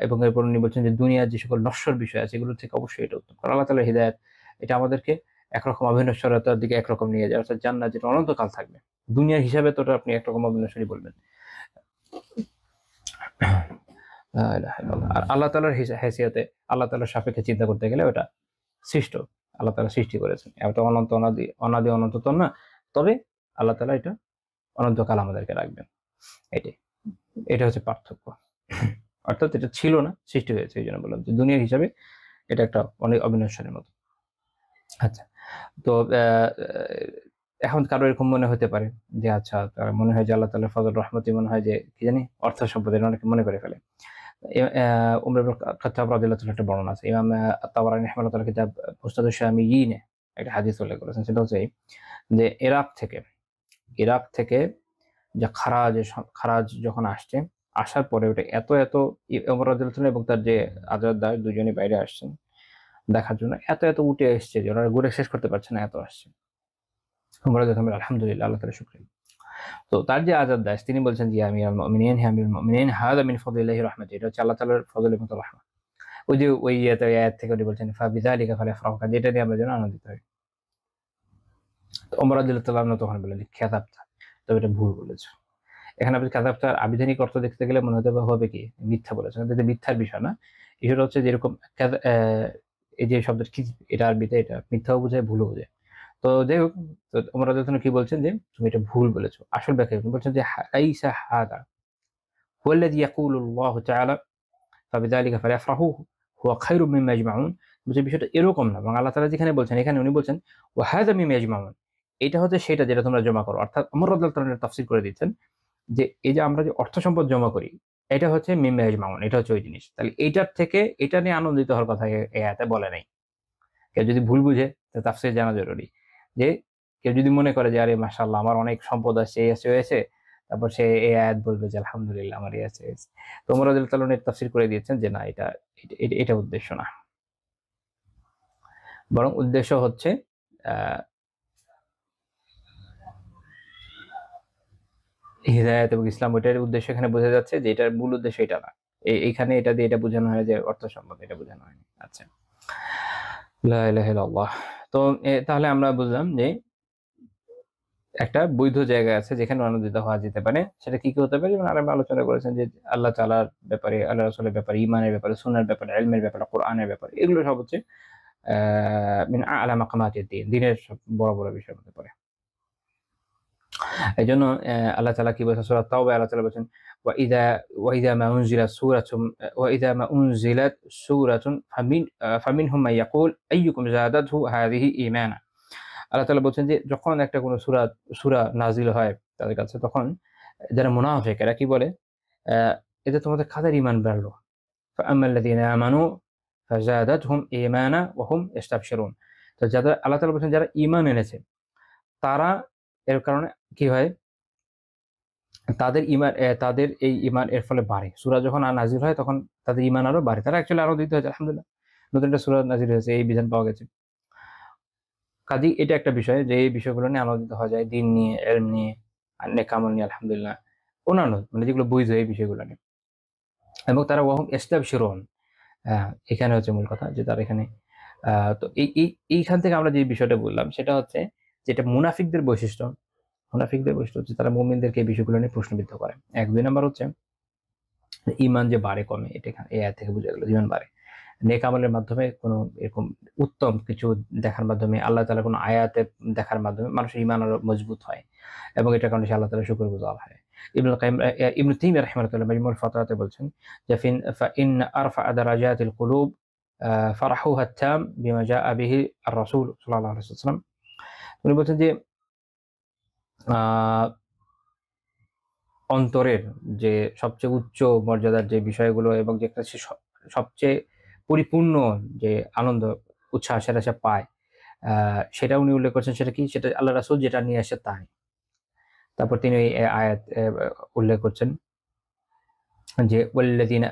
এবং এরপর উনি বলছেন যে দুনিয়ার যে সকল নশ্বর বিষয় আছে এগুলো থেকে অবশ্যই এটা উত্তম। কারণ আল্লাহ তাআলার হিদায়াত এটা আমাদেরকে একরকম অবিনশ্বরতার দিকে একরকম নিয়ে যায়, অর্থাৎ জান্নাত যেটা অনন্তকাল থাকবে। দুনিয়ার হিসাবে তো ওটা আপনি একরকম অবিনশ্বরই বলবেন। আর আল্লাহ তাআলার হেসিয়তে, আল্লাহ তাআলার সাপেক্ষে চিন্তা করতে গেলে ওটা সৃষ্ট, আল্লাহ তাআলা সৃষ্টি করেছেন, এটা অনন্ত অনাদি অনন্ততর না, তবে আল্লাহ তাআলা এটা অনন্তকাল আমাদেরকে রাখবেন। এটা হচ্ছে পার্থক্য। অর্থাৎ এটা ছিল না, সৃষ্টি হয়েছে। এই জন্য বললাম যে দুনিয়ার হিসাবে এটা একটা অনেক অবিনশ্বরের মতো। আচ্ছা, তো এখন কারো এরকম মনে হতে পারে যে আচ্ছা, তার মনে হয় যে আল্লাহ তাআলার ফজল রহমতই মনে হয় যে কি জানি অর্থ সম্পদের, অনেকে মনে করে ফেলে। উমর ইবনে খাত্তাব রাদিয়াল্লাহু তাআলা একটা বর্ণনা আছে, ইমাম আত-তাবারানী রাহিমাহুল্লাহ তাআলা কিতাব মুসনাদুশ শামিয়্যিনে একটা হাদিস উল্লেখ করেছেন। সেটা হচ্ছে যে ইরাক থেকে যে খারাজ যখন আসার পরে ওটা এত ওমর রাদিয়াল্লাহু তাআলা এবং তার যে আজাদদার দুজনই বাইরে আসছেন দেখার জন্য, এত উঠে এসছে যে ওরা ঘুরে শেষ করতে পারছে না, এত আসছে। ওমর রাদিয়াল্লাহু তাআলা আলহামদুলিল্লাহ, আল্লাহ তাআলার শুকরিয়া। তো তার যে আজাদ দাস তিনি বলছেন যে আমিরুল মুমিনিন, হে আমিরুল মুমিনিন, হাযা মিন ফাদলিল্লাহি রাহমাতি, এটা হচ্ছে আল্লাহ তাআলার ফজল এবং রহমত। ওই যে ওই আয়াত থেকে উনি বলছেন ফাবিযালিকা ফালিফরাহু, যেটা নিয়ে আমরা যেন আনন্দিত হই। তো ওমর রাদিয়াল্লাহু তাআলা তখন বললেন যে কাযাবতা, তবে এটা ভুল বলেছো। এখানে আপনি কাযাবতার আবিধানিক অর্থ দেখতে গেলে মনে হবে কি মিথ্যা বলেছেন, কিন্তু এটা মিথ্যার বিষয় না। এটা হচ্ছে যেরকম এই যে শব্দের কি, এটা আরবিতে এটা মিথ্যাও বোঝায় ভুলও বোঝায়। তো যাই হোক, তো ওমর রাদিয়াল্লাহু তাআলা কি বলছেন যে তুমি এটা ভুল বলেছো। আসল ব্যাখ্যা তিনি বলছেন যে লাইসা হাদা হুয়া আল্লাযী ইয়াকুলু আল্লাহু তাআলা ফাবিযালিকা ফালিফরাহু হুয়া খায়রুম মিম্মা ইয়াজমাউন। বলছে বিষয়টা এরকম না, এবং আল্লাহ তাআলা যেখানে বলছেন এখানে উনি বলছেন ওয়া হাযা মিম্মা ইয়াজমাউন, এটা হচ্ছে সেটা যেটা তোমরা জমা করো। অর্থাৎ ওমর রাদিয়াল্লাহু তাআলা তাফসীর করে দিচ্ছেন যে এই যে আমরা যে অর্থ সম্পদ জমা করি এটা হচ্ছে মিম্মা ইয়াজমাউন, এটা হচ্ছে ওই জিনিস। তাহলে এইটার থেকে এটা নিয়ে আনন্দিত হওয়ার কথা এই আয়াতে বলে নাই। কেউ যদি ভুল বুঝে তাহলে তাফসীর জানা জরুরি। যে কেউ যদি মনে করে যে আরে মাশাআল্লাহ আমার অনেক সম্পদ আছে, এই আছে, ওই আছে, তারপর সে এই আয়াত বলবে যে আলহামদুলিল্লাহ আমার এই আছে, এই আছে। তো ওমর রাদিয়াল্লাহু তাআলা তাফসীর করে দিয়েছেন যে না, এটা উদ্দেশ্য না, বরং উদ্দেশ্য হচ্ছে হিদায়াত এবং ইসলাম, ওইটার উদ্দেশ্য এখানে বোঝা যাচ্ছে যে এটার মূল উদ্দেশ্য এটা না। এইখানে এটা দিয়ে এটা বোঝানো হয় যে অর্থ সম্পদ, এটা বোঝানো হয়নি। আচ্ছা, লা ইলাহা ইল্লাল্লাহ। তো তাহলে আমরা বুঝলাম যে একটা বৈধ জায়গা আছে যেখানে আনন্দিত হওয়া যেতে পারে। সেটা কি হতে পারে? যেমন আরো আলোচনা করেছেন যে আল্লাহ তাআলার ব্যাপারে, আল্লাহ রাসূলের ব্যাপারে, ঈমানের ব্যাপারে, সুন্নাহর ব্যাপারে, ইলমের ব্যাপারে, কোরআনের ব্যাপারে, এগুলো সব হচ্ছে মিন আ'লা মাকামাতিদ দ্বীন, দ্বীনের সব বড় বড় বিষয়ের মধ্যে পড়ে। এজন্য আল্লাহ তাআলা কি বলেছেন সূরা তাওবায়, আল্লাহ তাআলা বলেছেন ওয়া ইযা মা উনজিলাত সূরাতুন ফামিনহুম মান ইয়াকুল আইয়ুকুম যাদাতহু হাযিহি ঈমানা। আল্লাহ তাআলা বলছেন যে যখন একটা কোন সূরা নাযিল হয় তাদের কাছে, তখন যারা মুনাফিক এরা কি বলে, এতে তোমাদের কাদের ঈমান বাড়লো। ফাআম্মাল্লাযীনা আমানু ফাযাদাতহুম ঈমানা ওয়া হুম ইস্তাবশিরুন। তো যাদের আল্লাহ তাআলা বলছেন যারা ঈমান এনেছে তারা, এর কারণে কি হয়, তাদের এই ঈমান এর ফলে বাড়ে। সূরা যখন নাযিল হয় তখন তাদের ঈমান আরো বাড়ে। তারা অ্যাকচুয়ালি আনন্দিত হয়েছে, আলহামদুলিল্লাহ নতুন একটা সূরা নাযিল হয়েছে, এই বিধান পাওয়া গেছে। কাজেই এটা একটা বিষয় যে এই বিষয়গুলো নিয়ে আনন্দিত হওয়া যায়, দ্বীন নিয়ে, ইলম নিয়ে, আর নেক আমল নিয়ে, আলহামদুলিল্লাহ। অন্যান্য মানে যেগুলো বৈধ এই বিষয়গুলো নিয়ে। এবং তারা ওয়াহুম ইস্তাবশিরুন, এখানে হচ্ছে মূল কথা যে তারা এখানে তো এইখান থেকে আমরা যে বিষয়টা বললাম সেটা হচ্ছে যেটা মুনাফিকদের বৈশিষ্ট্য। মুনাফিকদের বৈশিষ্ট্য হচ্ছে তারা মুমিনদেরকে এই বিষয়গুলো নিয়ে প্রশ্নবিদ্ধ করে। ১-২ নাম্বার হচ্ছে ঈমান যে বাড়ে কমে, এটা এই আয়াত থেকে বোঝা গেল ঈমান বাড়ে। নেক আমলের মাধ্যমে কোনো এরকম উত্তম কিছু দেখার মাধ্যমে, আল্লাহ তাআলার কোনো আয়াতে দেখার মাধ্যমে মানুষের ঈমান আরো মজবুত হয়, এবং এটার কারণে সে আল্লাহ তাআলার শুকরগুজার হয়। ইবনে তাইমিয়া রাহিমাহুল্লাহ মাজমুউল ফাতাওয়াতে বলছেন যে ফাইন আরফা দারাজাতিল কুলুব ফারাহুহা আত-তাম বিমা জাআ বিহি আর-রাসূল সাল্লাল্লাহু আলাইহি ওয়াসাল্লাম। উনি বলছেন যে অন্তরের যে সবচেয়ে উচ্চ মর্যাদার যে বিষয়গুলো এবং যে সবচেয়ে পরিপূর্ণ যে আনন্দ উচ্ছ্বাস সেটা সে পায়, সেটা উনি উল্লেখ করছেন। সেটা কি? সেটা আল্লাহ রাসূল যেটা নিয়ে আসে তাই। তারপর তিনি এই আয়াত উল্লেখ করছেন যে ওয়াল্লাযীনা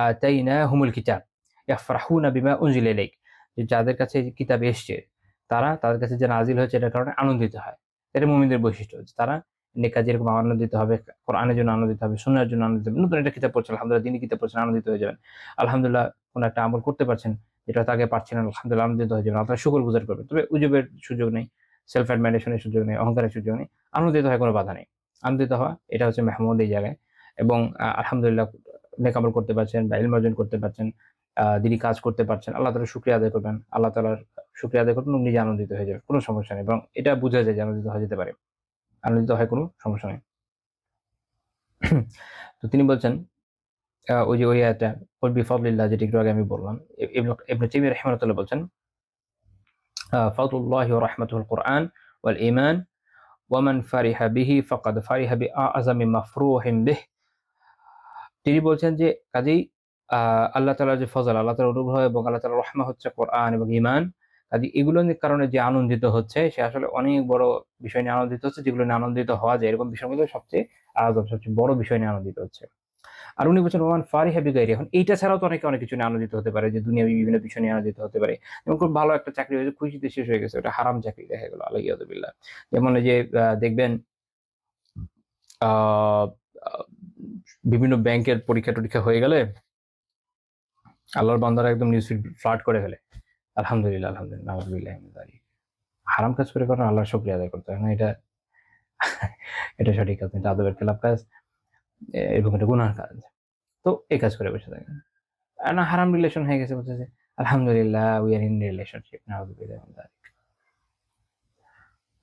আতাইনাহুমুল কিতাব ইয়াফরাহুনা বিমা উনজিলা ইলাইক, যে যাদের কাছে কিতাব এসেছে তাদের কাছে যে নাযিল হয়েছে এটার কারণে আনন্দিত হয়। এটা মুমিনদের বৈশিষ্ট্য। তারা নেক কাজে এরকম আনন্দিত হবে, কোরআনের জন্য আনন্দিত হবে, সুন্নাহর জন্য আনন্দিত হবে। নতুন একটা কিতাব পড়ছেন, আলহামদুলিল্লাহ দ্বীনি কিতাব পড়ছেন, আনন্দিত হয়ে যাবেন। আলহামদুলিল্লাহ কোন একটা আমল করতে পারছেন যেটা আগে পারছেন, আলহামদুলিল্লাহ আনন্দিত হয়ে যাবেন। আপনারা শুকরগুজার করবেন। তবে উজুবের সুযোগ নেই, সেলফ অ্যাডমাইরেশনের সুযোগ নেই, অহংকারের সুযোগ নেই। আনন্দিত হয় কোনো বাধা নেই। আনন্দিত হওয়া এটা হচ্ছে মাহমুদ এই জায়গায়। এবং আলহামদুলিল্লাহ নেক আমল করতে পারছেন বা ইলম অর্জন করতে পারছেন, দিনী কাজ করতে পারছেন, আল্লাহ তাআলার শুকরিয়া আদায় করবেন, আল্লাহ তাআলার শুকরিয়া আদায় করবেন এবং নিজে আনন্দিত হয়ে যাবেন, কোনো সমস্যা নেই। এবং এটা বোঝা যায় যে আনন্দিত হওয়া যেতে পারে, আনন্দিত হয়, কোনো সমস্যা নেই। তো তিনি বলছেন ওই যে ওই আয়াতটা কুল বিফাদলিল্লাহ, যেটা একটু আগে আমি বললাম, ইবনে তাইমিয়া রাহিমাহুল্লাহ বলছেন ফাদলুল্লাহি ওয়া রাহমাতুহুল কুরআন ওয়াল ঈমান ওয়া মান ফারিহা বিহি ফাকাদ ফারিহা বিআযামি মাফরুহিন বিহ। তিনি বলছেন যে কাজেই আল্লাহ তাআলার যে ফজল, আল্লাহ তাআলার অনুগ্রহ এবং আল্লাহ তাআলার রহমত হচ্ছে কোরআন এবং ঈমান। কাজেই এগুলোর কারণে যে আনন্দিত হচ্ছে সে আসলে অনেক বড় বিষয় নিয়ে আনন্দিত হচ্ছে, যেগুলো নিয়ে আনন্দিত হওয়া যায় এরকম বিষয়গুলো সবচেয়ে আযম, সবচেয়ে বড় বিষয় নিয়ে আনন্দিত হচ্ছে। আর উনি বলছেন ওমান ফারিহা বিগাইরি। এখন এইটা ছাড়াও তো অনেকে অনেক কিছু নিয়ে আনন্দিত হতে পারে, যে দুনিয়াবি বিভিন্ন বিষয় নিয়ে আনন্দিত হতে পারে। যেমন খুব ভালো একটা চাকরি হয়েছে, খুশিতে শেষ হয়ে গেছে, ওটা হারাম চাকরি দেখা গেল, আলাইয়াদুবিল্লাহ। যেমন এই যে দেখবেন আহ, আহ, বিভিন্ন ব্যাংকের পরীক্ষা টরীক্ষা হয়ে গেলে আল্লাহর বান্দারা একদম নিউজ ফিড ফ্লাড করে ফেলে, আলহামদুলিল্লাহ আলহামদুলিল্লাহ নাউযুবিল্লাহি মিন যালিক। হারাম কাজ করে কারণ আল্লাহর শুকরিয়া আদায় করতে হয় না, এটা এটা সঠিক কাজ, এটা আদবের খেলাফ কাজ, এবং এটা গুনার কাজ। তো এই কাজ করে বসে থাকে না, হারাম রিলেশন হয়ে গেছে, বলতেছে আলহামদুলিল্লাহ উই আর ইন রিলেশনশিপ, নাউযুবিল্লাহি মিন যালিক।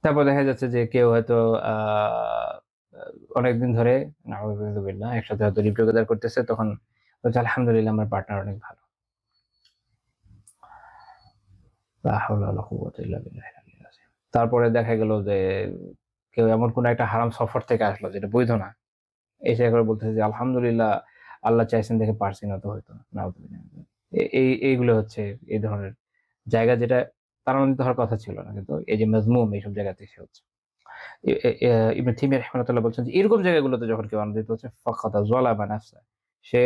তারপর দেখা যাচ্ছে যে কেউ হয়তো অনেকদিন ধরে নাউযুবিল্লাহ একসাথে হয়তো লিভ টুগেদার করতেছে, তখন বলছে আলহামদুলিল্লাহ আমার পার্টনার অনেক ভালো, লা হাওলা ওয়ালা কুওয়াতা ইল্লা বিল্লাহিল আলিয়্যিল আযীম। তারপরে দেখা গেল যে কেউ এমন কোন একটা হারাম সফর থেকে আসলো যেটা বৈধ না, এসে একবার বলতেছে যে আলহামদুলিল্লাহ আল্লাহ চাইছেন দেখে পারছি না তো হয়তো না। নাউযুবিল্লাহ। এইগুলো হচ্ছে এই ধরনের জায়গা যেটা তার আনন্দিত হওয়ার কথা ছিল না, কিন্তু এই যে মাজমুম এইসব জায়গাতে এসে হচ্ছে। ইবনে তাইমিয়া রাহিমাহুল্লাহ বলছেন যে এরকম জায়গাগুলোতে যখন কেউ আনন্দিত হচ্ছে ফাকাদ যালামা নাফসা, সে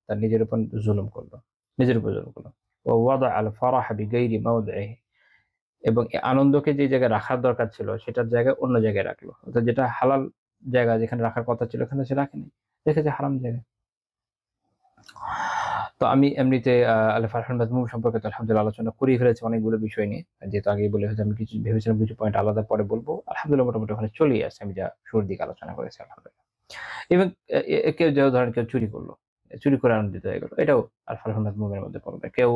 তার নিজের উপর জুলুম করলো, নিজের উপর জুলুম করলো। ওয়া ওয়াদা আল ফারাহ বিগাইরি মাওদিহি, এবং এই আনন্দকে যে জায়গায় রাখার দরকার ছিল সেটার জায়গায় অন্য জায়গায় রাখলো, অর্থাৎ যেটা হালাল জায়গা যেখানে রাখার কথা ছিল ওখানে সে রাখেনি, রেখেছে হারাম জায়গায়। তো আমি এমনিতে আল ফারহান মাজমুম সম্পর্কে তো আলহামদুলিল্লাহ আলোচনা করেই ফেলেছি অনেকগুলো বিষয় নিয়ে, যেহেতু আগেই বলে হয়েছে, আমি কিছু ভেবেছিলাম কিছু পয়েন্ট আলাদা পরে বলবো, আলহামদুলিল্লাহ মোটামুটি ওখানে চলেই আসছে আমি যা শুরুর দিকে আলোচনা করেছি আলহামদুলিল্লাহ। এবং কেউ যে ধরেন কেউ চুরি করলো, চুরি করে আনন্দিত হয়ে গেল, এটাও আল ফারহান মাজমুমের মধ্যে পড়বে। কেউ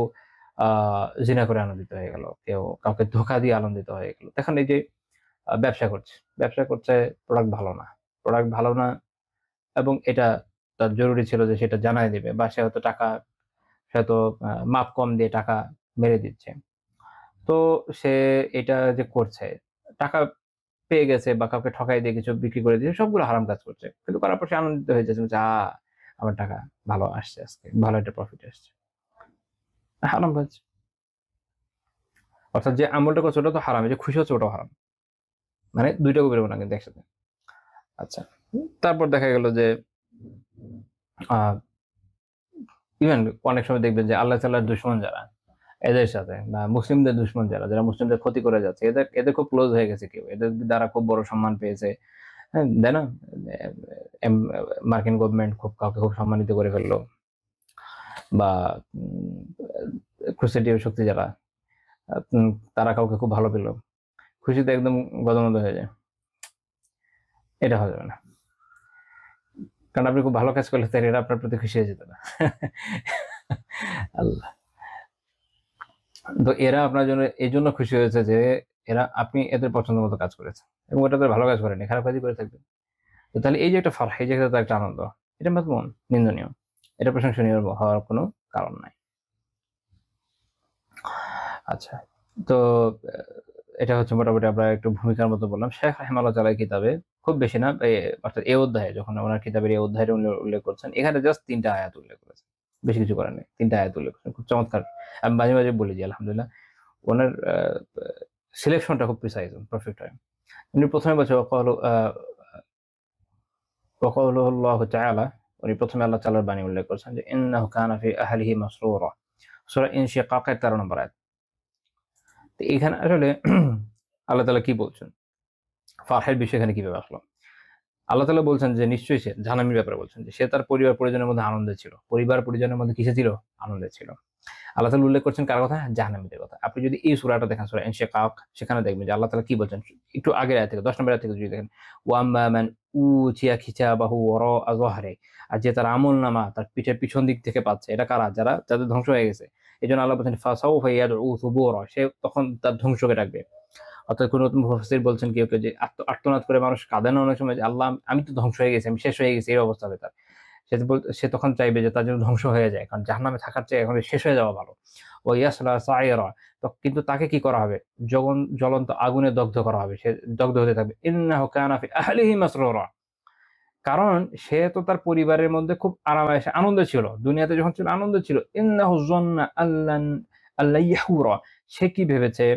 জিনা করে আনন্দিত হয়ে গেল, কেউ কাউকে ধোঁকা দিয়ে আনন্দিত হয়ে গেল। দেখেন এই যে ব্যবসা করছে, প্রোডাক্ট ভালো না, প্রোডাক্ট ভালো না, এবং এটা তার জরুরি ছিল যে সেটা জানাই দেবে, বা সে হয়তো টাকা, সে হয়তো মাপ কম দিয়ে টাকা মেরে দিচ্ছে। তো সে এটা যে করছে, টাকা পেয়ে গেছে বা কাউকে ঠকাই দিয়ে কিছু বিক্রি করে দিয়েছে, সবগুলো হারাম কাজ করছে, কিন্তু করার পর সে আনন্দিত হয়ে যাচ্ছে যে আমার টাকা ভালো আসছে, আজকে ভালো একটা প্রফিট আসছে, হারাম কাজ। অর্থাৎ যে আমলটা করছে ওটা তো হারাম, যে খুশি হচ্ছে ওটাও হারাম, মানে দুইটা বেরোবো না কিন্তু একসাথে। আচ্ছা, তারপর দেখা গেল যে ইভেন অনেক সময় দেখবেন যে আল্লাহ তাআলার দুশমন যারা, এদের সাথে বা মুসলিমদের দুশমন যারা, যারা মুসলিমদের ক্ষতি করে যাচ্ছে, এদের এদের খুব ক্লোজ হয়ে গেছে কেউ, এদের দ্বারা খুব বড় সম্মান পেয়েছে, হ্যাঁ তাই না? মার্কিন গভর্নমেন্ট খুব কাউকে খুব সম্মানিত করে ফেললো, বা ক্রুসেডীয় শক্তি যারা, তারা কাউকে খুব ভালো পেলো, খুশিতে একদম গদমদ হয়ে যায়। এটা হয়ে যাবে না, কারণ আপনি খুব ভালো কাজ করলে তাই এরা আপনার প্রতি খুশি হয়ে যেত না। আল্লাহ, তো এরা আপনার জন্য এই জন্য খুশি হয়েছে যে এরা আপনি এদের পছন্দ মতো কাজ করেছেন, এবং ওটা তো ভালো কাজ করেনি, খারাপ কাজই করে থাকবেন। তো তাহলে এই যে একটা ফারহ, এই জায়গাতে একটা আনন্দ, এটা মাতমুন নিন্দনীয়, এটা প্রশংসনীয় হওয়ার কোনো কারণ নাই। আচ্ছা, তো এটা হচ্ছে মোটামুটি আমরা একটু ভূমিকার মতো বললাম। শেখ রাহিমাহুল্লাহ তাআলা কিতাবে খুব বেশি না, অর্থাৎ এই অধ্যায়ে, যখন ওনার কিতাবের এই অধ্যায়ে উল্লেখ করছেন, এখানে জাস্ট 3টা আয়াত উল্লেখ করেছেন, বেশি কিছু করেন নাই, 3টা আয়াত উল্লেখ করেছেন, খুব চমৎকার। আমি মাঝে মাঝে বলি যে আলহামদুলিল্লাহ ওনার সিলেকশনটা খুব প্রিসাইজ পারফেক্ট হয়। উনি প্রথমে বলছে ওয়াকাউলুল্লাহু তাআলা, উনি প্রথমে আল্লাহ তাআলার বাণী উল্লেখ করছেন যে ইন্নাহু কানা ফি আহলিহি মাসরুরা, সূরা ইনশিকাকের 13 নম্বর আয়াত। তো এখানে আসলে আল্লাহ তাআলা কি বলছেন, ফারহের বিষয় এখানে কিভাবে আসলো? আল্লাহ তাআলা বলছেন যে নিশ্চয়ই সে, জাহান্নামীর ব্যাপারে বলছেন যে সে তার পরিবার পরিজনের মধ্যে আনন্দে ছিল, পরিবার পরিজনের মধ্যে কিসে ছিল? আনন্দে ছিল। আল্লাহ তাআলা উল্লেখ করছেন কার কথা? জাহান্নামীদের কথা। আপনি যদি এই সূরাটা দেখেন, সূরা ইনশিকাক, সেখানে দেখবেন যে আল্লাহ তাআলা কি বলছেন, একটু আগের আয়াত থেকে 10 নম্বর আয়াত থেকে যদি দেখেন, ওয়াম্মা মান উতিয়া কিতাবাহু ওয়ারা যহরি, আর যে তার আমলনামা তার পিঠের পিছন দিক থেকে পাচ্ছে, এটা কারা? যাদের ধ্বংস হয়ে গেছে। এজন্য আল্লাহ বলছেন ফাসাউফা ইয়াদউ সুবুরা, সে তখন তার ধ্বংসকে ডাকবে। অর্থাৎ কোন মুফাসসির বলছেন কেউ যে আর্তনাদ করে মানুষ কাঁদে না অনেক সময় যে আল্লাহ আমি তো ধ্বংস হয়ে গেছি, আমি শেষ হয়ে গেছি, এই অবস্থা হবে তার। সে তখন চাইবে যে তার জন্য ধ্বংস হয়ে যায়, কারণ জাহান্নামে থাকার চেয়ে এখন শেষ হয়ে যাওয়া ভালো। ও ইয়াসলা সাইরা, তো কিন্তু তাকে কি করা হবে? জ্বলন্ত আগুনে দগ্ধ করা হবে, সে দগ্ধ হতে থাকবে। ইন্নাহু কানা ফি আহলিহি মাসরুরা, কারণ সে তো তার পরিবারের মধ্যে খুব আরামায়েশে আনন্দে ছিল, দুনিয়াতে যখন ছিল আনন্দে ছিল। ইন্নাহু যান্না আল্লা ইয়াহুরা, সে কি ভেবেছে?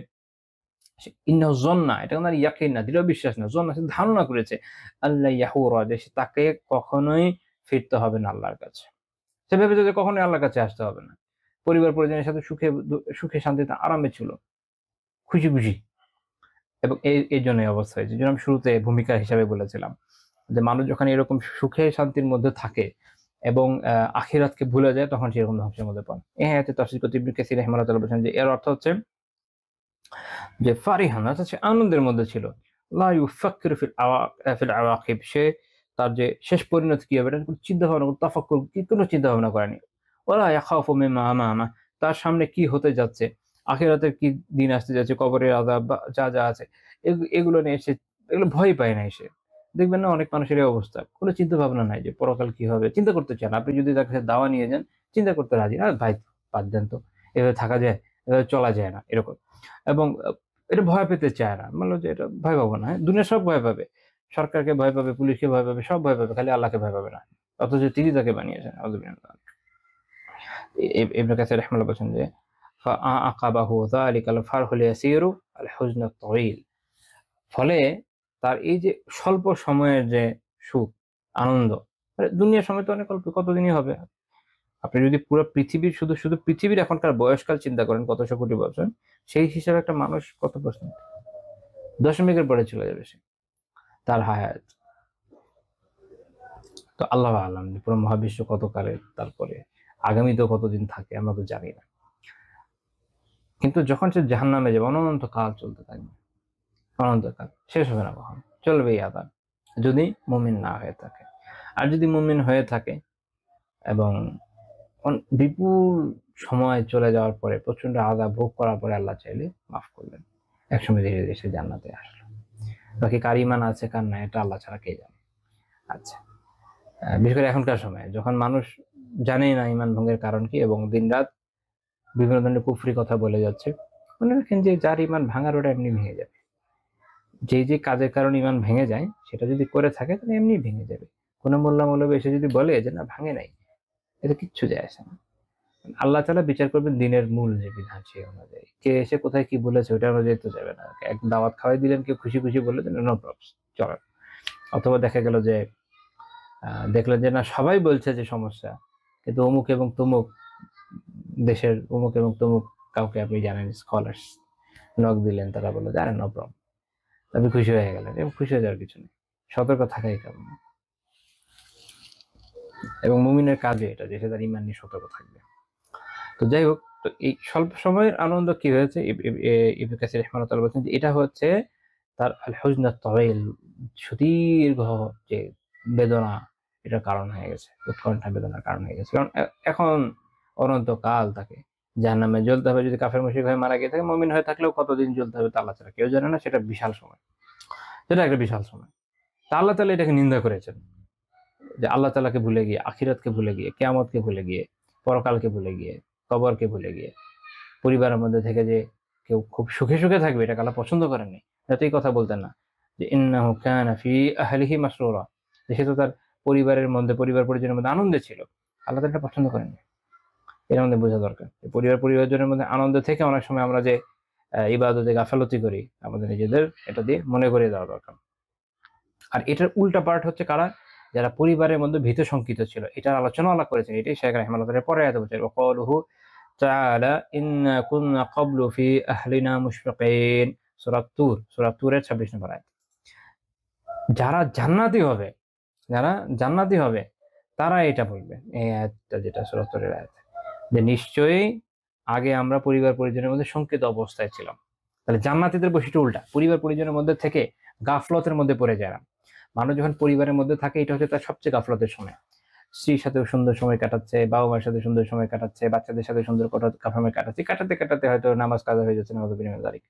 ইন্নাহু যান্না, এটা কোনো ইয়াকিন না, দৃঢ় বিশ্বাস না, যান্না সে ধারণা করেছে, আল্লা ইয়াহুরা, যে তাকে কখনোই ফিরতে হবে না আল্লাহর কাছে। সে ভেবেছে যে কখনোই আল্লাহর কাছে আসতে হবে না। পরিবার পরিজনের সাথে সুখে শান্তিতে আরামে ছিল, খুশি খুশি। এবং এই জন্য এই অবস্থা হয়েছে। যেজন্য আমি শুরুতে ভূমিকা হিসাবে বলেছিলাম যে মানুষ যখন এরকম সুখে শান্তির মধ্যে থাকে এবং আখিরাতকে ভুলে যায়, তখন সেরকম ধ্বংসের মধ্যে পড়ে। এই আয়াতে তাফসীর করতে ইবনে কাসীর রাহিমাহুল্লাহ বলেছেন যে এর অর্থ হচ্ছে যে ফারিহান অর্থাৎ সে আনন্দের মধ্যে ছিল। লা ইউফাক্কিরু ফিল আওয়াকিব, সে তার যে শেষ পরিণতি কি হবে এটা কোনো চিন্তা ভাবনা, কোনো তাফাক্কুর, কোনো চিন্তা ভাবনা করেনি। ওয়ালা ইয়াখাফু মিম্মা আমামা, তার সামনে কি হতে যাচ্ছে, আখিরাতের কি দিন আসতে যাচ্ছে, কবরের আযাব বা যা আছে, এগুলো নিয়ে সে এগুলো ভয় পায় নাই সে। দেখবেন না অনেক মানুষের এই অবস্থা। কোনো চিন্তা ভাবনা নাই যে পরকাল কি হবে, চিন্তা করতে চান। আপনি যদি তার কাছে দাওয়া নিয়ে যান, চিন্তা করতে রাজি না। ভাই বাদ দেন তো, এভাবে থাকা যায়, এভাবে চলা যায় না, এরকম। এবং এটা ভয় পেতে চায় না। বলল যে এটা ভয় পাবো না। হ্যাঁ? দুনিয়ার সব ভয় পাবে। সরকারকে ভয় পাবে, পুলিশকে ভয় পাবে, সব ভয় পাবে। খালি আল্লাহকে ভয় পাবে না। অথচ তিনি তাকে বানিয়েছেন। আউযুবিল্লাহ। ইবনে কাসীর রাহিমাহুল্লাহ বলেছেন যে ফাআকাবাহু যালিকাল ফারহুল ইয়াসীরু আল হুজনুত তাওয়ীল। ফলে তার এই যে স্বল্প সময়ের যে সুখ, আনন্দ, দুনিয়ার সময় তো অনেক অল্প, কতদিনই হবে। আপনি যদি পুরো পৃথিবীর শুধু পৃথিবীর এখনকার বয়সকাল চিন্তা করেন কতশো কোটি বছর, সেই হিসাবে একটা মানুষ কত পার্সেন্ট? দশমিকের পরে চলে যাবে সে, তার হায়াত। তো আল্লাহ আলাম পুরো মহাবিশ্ব কত কালের, তারপরে আগামীতেও কতদিন থাকে আমরা তো জানি না। কিন্তু যখন সে জাহান্নামে যাবে অনন্তকাল চলতে থাকবে, অনন্তকাল শেষ হবে না, কখন চলবে এই আযাব, যদি মুমিন না হয়ে থাকে। আর যদি মুমিন হয়ে থাকে এবং বিপুল সময় চলে যাওয়ার পরে প্রচন্ড আযাব ভোগ করার পরে আল্লাহ চাইলে মাফ করবেন, একসময় ধীরে ধীরে সে জান্নাতে আসলো। বাকি কার ঈমান আছে কার নাই এটা আল্লাহ ছাড়া কে জানে। আচ্ছা, বিশেষ করে এখনকার সময় যখন মানুষ জানেই না ঈমান ভঙ্গের কারণ কি এবং দিনরাত বিভিন্ন ধরনের কুফরি কথা বলে যাচ্ছে, মনে রাখেন যে যার ঈমান ভাঙার ওটা এমনি ভেঙে যাবে। যে কাজের কারণে ঈমান ভেঙে যায় সেটা যদি করে থাকে তাহলে এমনি ভেঙে যাবে। কোনো মোল্লা মৌলবী এসে যদি বলে যে না ভাঙে নাই, এটা কিচ্ছু যায় আসে না। আল্লাহ তাআলা বিচার করবেন দিনের মূল যে বিধান সেই অনুযায়ী। কে এসে কোথায় কি বলেছে ওটা অনুযায়ী তো যাবে না। এক দাওয়াত খাওয়াই দিলেন, কেউ খুশি খুশি বললেন নো প্রবলেম, চলেন। অথবা দেখা গেল যে দেখলেন যে না সবাই বলছে যে সমস্যা, কিন্তু অমুক এবং তমুক দেশের অমুক এবং তমুক কাউকে আপনি জানেন স্কলার্স নক দিলেন, তারা বললো জানেন নো প্রবলেম, আপনি খুশি হয়ে গেলেন। এবং খুশি হয়ে যাওয়ার কিছু নেই, সতর্ক থাকাই কারণ। এবং মুমিনের কাজে এটা যে সে তার ঈমান নিয়ে সতর্ক থাকবে। তো যাই হোক, তো এই স্বল্প সময়ের আনন্দ কি হয়েছে, ইবনে কাসীর রাহিমাহুল্লাহ বলছেন যে এটা হচ্ছে তার আল হুজনুত তাওয়ীল, সুদীর্ঘ যে বেদনা, এটার কারণ হয়ে গেছে, উৎকণ্ঠা বেদনার কারণ হয়ে গেছে। কারণ এখন অনন্তকাল তাকে জাহান্নামে জ্বলতে হবে। যদি কাফের মুশরিক হয়ে মারা গিয়ে থাকে, মুমিন হয়ে থাকলেও কতদিন জ্বলতে হবে তা আল্লাহ ছাড়া কেউ জানে না। সেটা বিশাল সময়, সেটা একটা বিশাল সময়। তা আল্লাহ তাআলা এটাকে নিন্দা করেছেন যে আল্লাহ তাআলাকে ভুলে গিয়ে, আখিরাতকে ভুলে গিয়ে, কিয়ামতকে ভুলে গিয়ে, পরকালকে ভুলে গিয়ে, কবরকে ভুলে গিয়ে পরিবারের মধ্যে থেকে যে কেউ খুব সুখে সুখে থাকবে, এটা আল্লাহ পছন্দ করেননি। যাতে এই কথা বলতেন না যে ইন্নাহু কানা ফি আহলিহি মাসরুরা, যে সে তো তার পরিবারের মধ্যে, পরিবার পরিজনের মধ্যে আনন্দে ছিল। আল্লাহ তাআলা এটা পছন্দ করেননি। এর মধ্যে বোঝা দরকার পরিবারজনের মধ্যে আনন্দ থেকে অনেক সময় আমরা যে ইবাদতে গাফালতি করি, আমাদের নিজেদের এটা দিয়ে মনে করিয়ে দেওয়া দরকার। আর এটার উল্টা পার্ট হচ্ছে কারা, যারা পরিবারের মধ্যে ভীত শঙ্কিত ছিল। এটার আলোচনা আল্লাহ করেছেন। এটাই শাইখ রাহিমাহুল্লাহ পরে আয়াতে বলছেন ওয়াকালুহু তাআলা ইন্না কুননা ক্বাবলু ফি আহলিনা মুশফিকিন, সূরা তুরের 26 নম্বর আয়াত। যারা জান্নাতি হবে তারা এটা বলবে, এই আয়াতটা যেটা সূরা তুরের আয়াত, যে নিশ্চয়ই আগে আমরা পরিবার পরিজনের মধ্যে শঙ্কিত অবস্থায় ছিলাম। তাহলে জান্নাতীদের বৈশিষ্ট্য উল্টা, পরিবার পরিজনের মধ্যে থেকে গাফলতের মধ্যে পড়ে যায়। মানুষ যখন পরিবারের মধ্যে থাকে, এটা হচ্ছে তার সবচেয়ে গাফলতের সময়। স্ত্রীর সাথে সুন্দর সময় কাটাচ্ছে, বাবা মায়ের সাথে সুন্দর সময় কাটাচ্ছে, বাচ্চাদের সাথে সুন্দর সময় কাটাচ্ছে, কাটাতে হয়তো নামাজ কাজা হয়ে যাচ্ছে, নামাজ বিনিময় তারিখ।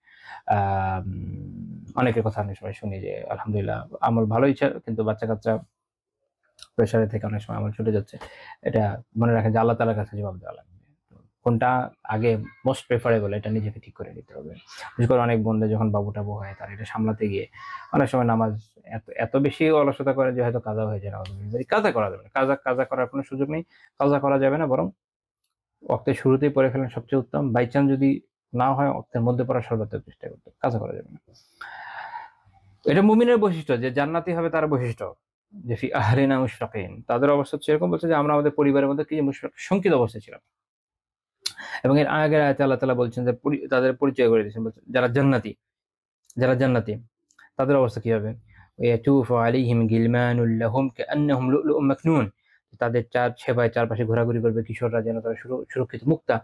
অনেকের কথা অনেক সময় শুনি যে আলহামদুলিল্লাহ আমল ভালোই, কিন্তু বাচ্চা কাচ্চা প্রেশারে থেকে অনেক সময় আমল ছুটে যাচ্ছে। এটা মনে রাখেন যে আল্লাহ তাআলার কাছে জবাব দেওয়া লাগবে। কোনটা আগে মোস্ট প্রেফারেবল, এটা নিজেকে ঠিক করে নিতে হবে। বিশেষ করে অনেক বোনদের যখন বাবু টাবু হয়, তার এটা সামলাতে গিয়ে অনেক সময় নামাজ এত বেশি অলসতা করে যে হয়তো কাজা হয়ে যায়। কাজা করা যাবে না, কাজা করার কোনো সুযোগ নেই, কাজা করা যাবে না, বরং ওয়াক্তের শুরুতেই পড়ে ফেলেন সবচেয়ে উত্তম। বাই চান্স যদি না হয়, ওয়াক্তের মধ্যে পড়ার সর্বোত্তম চেষ্টা করতে, কাজা করা যাবে না। এটা মুমিনের বৈশিষ্ট্য, যে জান্নাতি হবে তার বৈশিষ্ট্য। যে ফি আহলিনা মুশফিকিন, তাদের অবস্থা হচ্ছে এরকম, বলছে যে আমরা আমাদের পরিবারের মধ্যে কি শঙ্কিত অবস্থায় ছিলাম। এবং এর আগের আয়াতে আল্লাহ তাআলা বলছেন যে তাদের পরিচয় করে দিয়েছেন, বলছেন যারা জান্নাতি তাদের অবস্থা কি হবে। ইয়াতুফু আলাইহিম গিলমানুল লাহুম কাআন্নাহুম লুলুউম মাকনুন, তাদের সেবায় চারপাশে ঘোরাঘুরি করবে কিশোররা, যেন তারা সুরক্ষিত মুক্তা।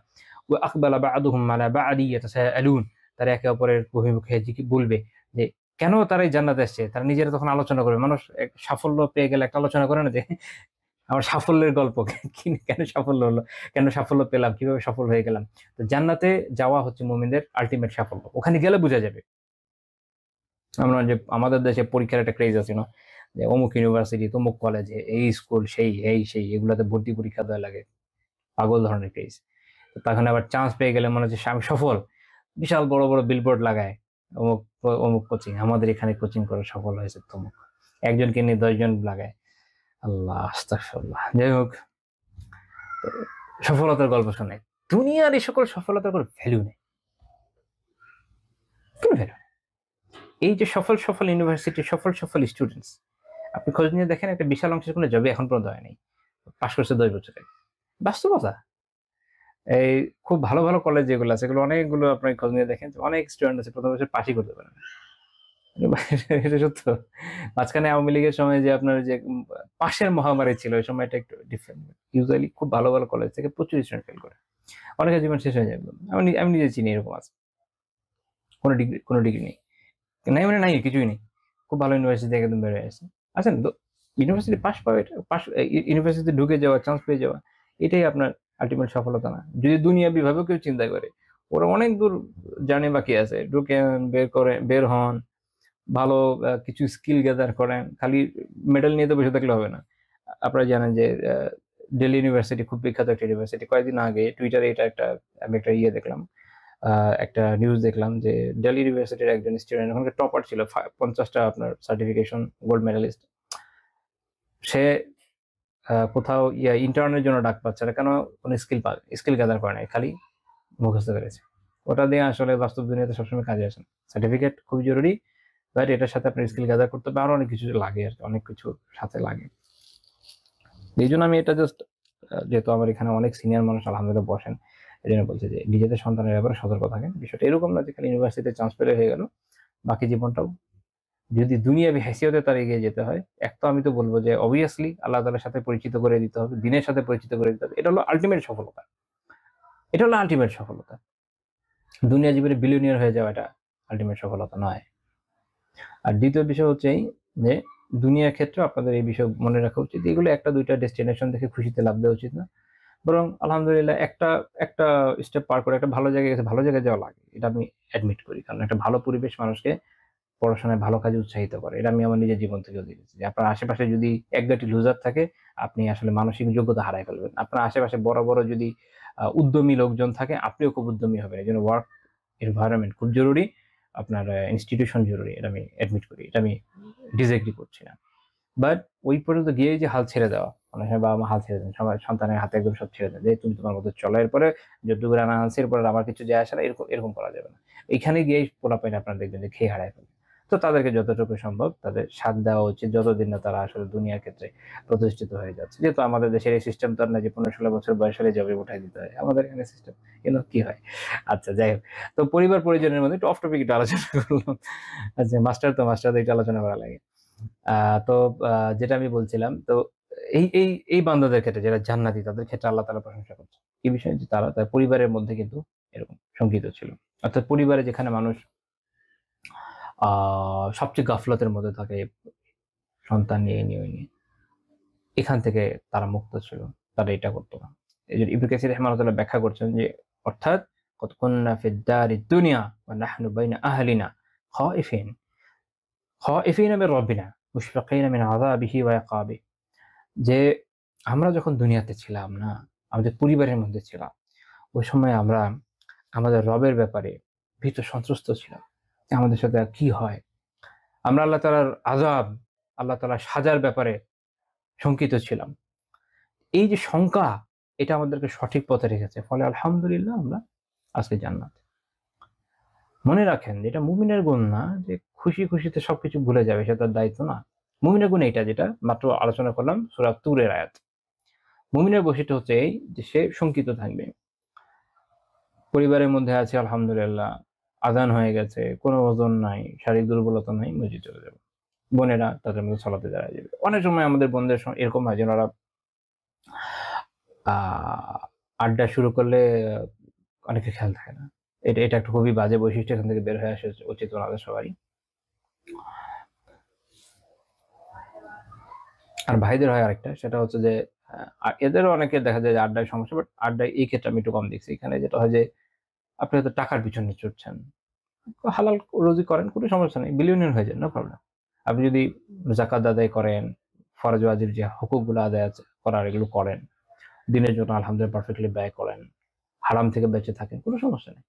ওয়া আকবালা বা'দুহুম আলা বা'দি ইয়াতাসাআলুন, তারা একে অপরের মুখে বলবে যে কেন তারা এই জান্নাতে আসছে, তারা নিজেরা তখন আলোচনা করবে। মানুষ সাফল্য পেয়ে গেলে একটা আলোচনা করে না যে আমার সাফল্যের গল্প, কেন সাফল্য হলো, কেন সাফল্য পেলাম, কিভাবে সফল হয়ে গেলাম। তো জান্নাতে যাওয়া হচ্ছে মুমিনদের আলটিমেট সাফল্য, ওখানে গেলে বোঝা যাবে। আমরা যে আমাদের দেশে পরীক্ষার একটা ক্রেজ আছে না, যে অমুক ইউনিভার্সিটি, তমুক কলেজে, এই স্কুল, সেই এগুলাতে ভর্তি পরীক্ষা দেওয়া লাগে, পাগল ধরনের ক্রেজ। তখন আবার চান্স পেয়ে গেলে মনে হচ্ছে আমি সফল, বিশাল বড় বড় বিলবোর্ড লাগায়, অমুক অমুক কোচিং, আমাদের এখানে কোচিং করে সফল হয়েছে তমুক, একজনকে নিয়ে 10 জন লাগায়। আল্লাহ আস্তাগফিরুল্লাহ। যাই হোক, সফলতার গল্প শোনায়, দুনিয়ার এই সকল সফলতার কোনো ভ্যালু নেই, কোনো ভ্যালু। এই যে সফল ইউনিভার্সিটি, সফল স্টুডেন্টস, আপনি খোঁজ নিয়ে দেখেন একটা বিশাল অংশের কোনো জবে এখন পর্যন্ত হয়নি, পাশ করছে 10 বছরে। বাস্তবতা। এই খুব ভালো কলেজ যেগুলো আছে, এগুলো অনেকগুলো আপনি খোঁজ নিয়ে দেখেন, অনেক স্টুডেন্ট আছে প্রথম বছর পাশই করতে পারে না। এটা সত্য। মাঝখানে আওয়ামী লীগের সময় যে আপনার যে পাশের মহামারী ছিল, ওই সময়টা একটু ডিফারেন্ট। ইউজুয়ালি খুব ভালো কলেজ থেকে প্রচুর স্টুডেন্ট ফেল করে, অনেকের জীবন শেষ হয়ে যায়। আমি নিজে চিনি এরকম আছে, কোনো ডিগ্রি নেই, নাই কিছুই নেই, খুব ভালো ইউনিভার্সিটি থেকে একদম বের হয়ে আসছে। আছেন তো ইউনিভার্সিটি পাশ ইউনিভার্সিটিতে ঢুকে যাওয়া, চান্স পেয়ে যাওয়া, এটাই আপনার আলটিমেট সফলতা না। যদি দুনিয়াবি ভাবেও কেউ চিন্তা করে, ওরা অনেক দূর জার্নি বাকি আছে, ঢুকেন, বের হন, ভালো কিছু স্কিল গ্যাদার করেন। খালি মেডেল নিয়ে তো বসে থাকলে হবে না। আপনারা জানেন যে দিল্লি ইউনিভার্সিটি খুব বিখ্যাত একটা ইউনিভার্সিটি। কয়েকদিন আগে টুইটারে আমি একটা দেখলাম, একটা নিউজ দেখলাম যে দিল্লি ইউনিভার্সিটির একজন স্টুডেন্ট, ওখানকার টপার ছিল, 50টা আপনার সার্টিফিকেশন, গোল্ড মেডালিস্ট। সে কোথাও ইন্টার্নের জন্য ডাক পাচ্ছে না, কেন? কোনো স্কিল গ্যাদার করে নাই, খালি মুখস্থ করেছে। ওটা দিয়ে আসলে বাস্তব দুনিয়াতে সবসময় কাজে আসে না। সার্টিফিকেট খুবই জরুরি, বাট এটার সাথে আপনার স্কিল গ্যাদার করতে হবে, আরো অনেক কিছু লাগে আর কি, অনেক কিছু সাথে লাগে। এই জন্য আমি এটা জাস্ট, যেহেতু আমার এখানে অনেক সিনিয়র মানুষ আলহামদুলিল্লাহ বসেন, এই জন্য বলছি যে নিজেদের সন্তানের ব্যাপারে সতর্ক থাকেন। বিষয়টা এরকম না যে খালি ইউনিভার্সিটিতে চান্স পেলে হয়ে গেল, বাকি জীবনটাও যদি দুনিয়াবি হেসিয়তে তার এগিয়ে যেতে হয়, আমি তো বলবো যে অবভিয়াসলি আল্লাহ তাআলার সাথে পরিচিত করে দিতে হবে, দিনের সাথে পরিচিত করে দিতে হবে। এটা হলো আলটিমেট সফলতা। দুনিয়া জীবনে বিলিয়নিয়ার হয়ে যাওয়া এটা আলটিমেট সফলতা নয়। আর দ্বিতীয় বিষয় হচ্ছে যে দুনিয়ার ক্ষেত্রে আপনাদের এই বিষয় মনে রাখা উচিত, এগুলো একটা দুইটা ডেস্টিনেশন দেখে খুশিতে লাভ দেওয়া উচিত না, বরং আলহামদুলিল্লাহ একটা স্টেপ পার করে একটা ভালো জায়গায় গেছে, ভালো জায়গায় যাওয়া লাগে, এটা আমি অ্যাডমিট করি। কারণ একটা ভালো পরিবেশ মানুষকে পড়াশোনায় ভালো কাজে উৎসাহিত করে। এটা আমি আমার নিজের জীবন থেকেও দেখেছি যে আপনার আশেপাশে যদি একগাটি লুজার থাকে, আপনি আসলে মানসিক যোগ্যতা হারাই ফেলবেন। আপনার আশেপাশে বড় যদি উদ্যমী লোকজন থাকে, আপনিও খুব উদ্যমী হবেন। এই জন্য ওয়ার্ক এনভায়রনমেন্ট খুব জরুরি, আপনার ইনস্টিটিউশন জরুরি, এটা আমি অ্যাডমিট করি, এটা আমি ডিসএগ্রি করছি না। বাট ওই পর্যন্ত গিয়ে যে হাল ছেড়ে দেওয়া, অনেক সময় বাবা মা হাল ছেড়ে দেন, সবাই সন্তানের হাতে একদম সব ছেড়ে দেন, যে তুমি তোমার মতো চলো, এরপরে যতটুকু রান্না আনছে এরপরে আমার কিছু যায় আসে না, এরকম করা যাবে না। এখানে গিয়েই পোলাপাইন আপনারা দেখবেন যে খেয়ে হারায় ফেলে। তো তাদেরকে যতটুকু সম্ভব তাদের সাথ দেওয়া উচিত, যতদিন না তারা আসলে দুনিয়ার ক্ষেত্রে প্রতিষ্ঠিত হয়ে যাচ্ছে। যেহেতু আমাদের দেশের এই সিস্টেম তো আর না যে 15-16 বছর বয়স হলে জবে উঠাই দিতে হয়, আমাদের এখানে সিস্টেম কিন্তু কি হয়। আচ্ছা, যাই হোক, তো পরিবার পরিজনের মধ্যে একটু অফ টপিক একটু আলোচনা করলাম। আচ্ছা, মাস্টারদের একটু আলোচনা করা লাগে। তো যেটা আমি বলছিলাম, তো এই বান্দাদের ক্ষেত্রে যারা জান্নাতি, তাদের ক্ষেত্রে আল্লাহ তাআলা প্রশংসা করছে কি বিষয়, যে তারা তার পরিবারের মধ্যে কিন্তু এরকম শঙ্কিত ছিল। অর্থাৎ পরিবারে যেখানে মানুষ সবচেয়ে গাফলতের মধ্যে থাকে, সন্তান নিয়ে এখান থেকে তারা মুক্ত ছিল, তারা এটা করতো না। এই যে ইবনে কাসির রাহিমাহুল্লাহ ব্যাখ্যা করছেন যে অর্থাৎ কত কুন্না ফিদ দারিদ দুনিয়া ওয়া নাহনু বাইনা আহলিনা খাইফিন মির রাব্বিনা মুশফিকিন মিন আযাবিহি ওয়া ইকাবিহি, যে আমরা যখন দুনিয়াতে ছিলাম না, আমাদের পরিবারের মধ্যে ছিলাম, ওই সময় আমরা আমাদের রবের ব্যাপারে ভীত সন্ত্রস্ত ছিলাম, আমাদের সাথে আর কি হয়। আমরা আল্লাহ তাআলার আযাব, আল্লাহ তাআলার সাজার ব্যাপারে শঙ্কিত ছিলাম। এই যে শঙ্কা, এটা আমাদেরকে সঠিক পথে রেখেছে, ফলে আলহামদুলিল্লাহ আমরা আজকে জান্নাত। মনে রাখেন, এটা মুমিনের গুণ না যে খুশিতে সবকিছু ভুলে যাবে, সেটা তার দায়িত্ব না। মুমিনের গুণ এইটা, যেটা মাত্র আলোচনা করলাম সূরা তুরের আয়াত। মুমিনের বৈশিষ্ট্য হচ্ছে এই যে সে শঙ্কিত থাকবে। পরিবারের মধ্যে আছে আলহামদুলিল্লাহ, আজান হয়ে গেছে, কোনো ওজন নাই, শারীরিক দুর্বলতা নাই, মসজিদ চলে যাবে। বোনেরা তাদের মধ্যে সালাতে দাঁড়ায় যাবে। অনেক সময় আমাদের বোনদের এরকম হয় যে ওরা আড্ডা শুরু করলে অনেকে খেয়াল থাকে না। এটা এটা একটা খুবই বাজে বৈশিষ্ট্য, এখান থেকে বের হয়ে আসা উচিত ওনাদের সবারই। আর ভাইদের হয় আরেকটা, সেটা হচ্ছে যে আর এদেরও অনেকে দেখা যায় যে আড্ডায় সমস্যা, বাট আড্ডায় এই ক্ষেত্রে আমি একটু কম দেখছি। এখানে যেটা হয় যে আপনি হয়তো টাকার পিছনে ছুটছেন, হালাল রুজি করেন, কোনো সমস্যা নেই, বিলিয়নিয়ার হয়ে যান, নো প্রবলেম। আপনি যদি জাকাত আদায় করেন, ফরজ ওয়াজিব যে হুকুকগুলো আদায় করার এগুলো করেন, দিনের জন্য আলহামদুলিল্লাহ পারফেক্টলি ব্যয় করেন, হারাম থেকে বেঁচে থাকেন, কোনো সমস্যা নেই।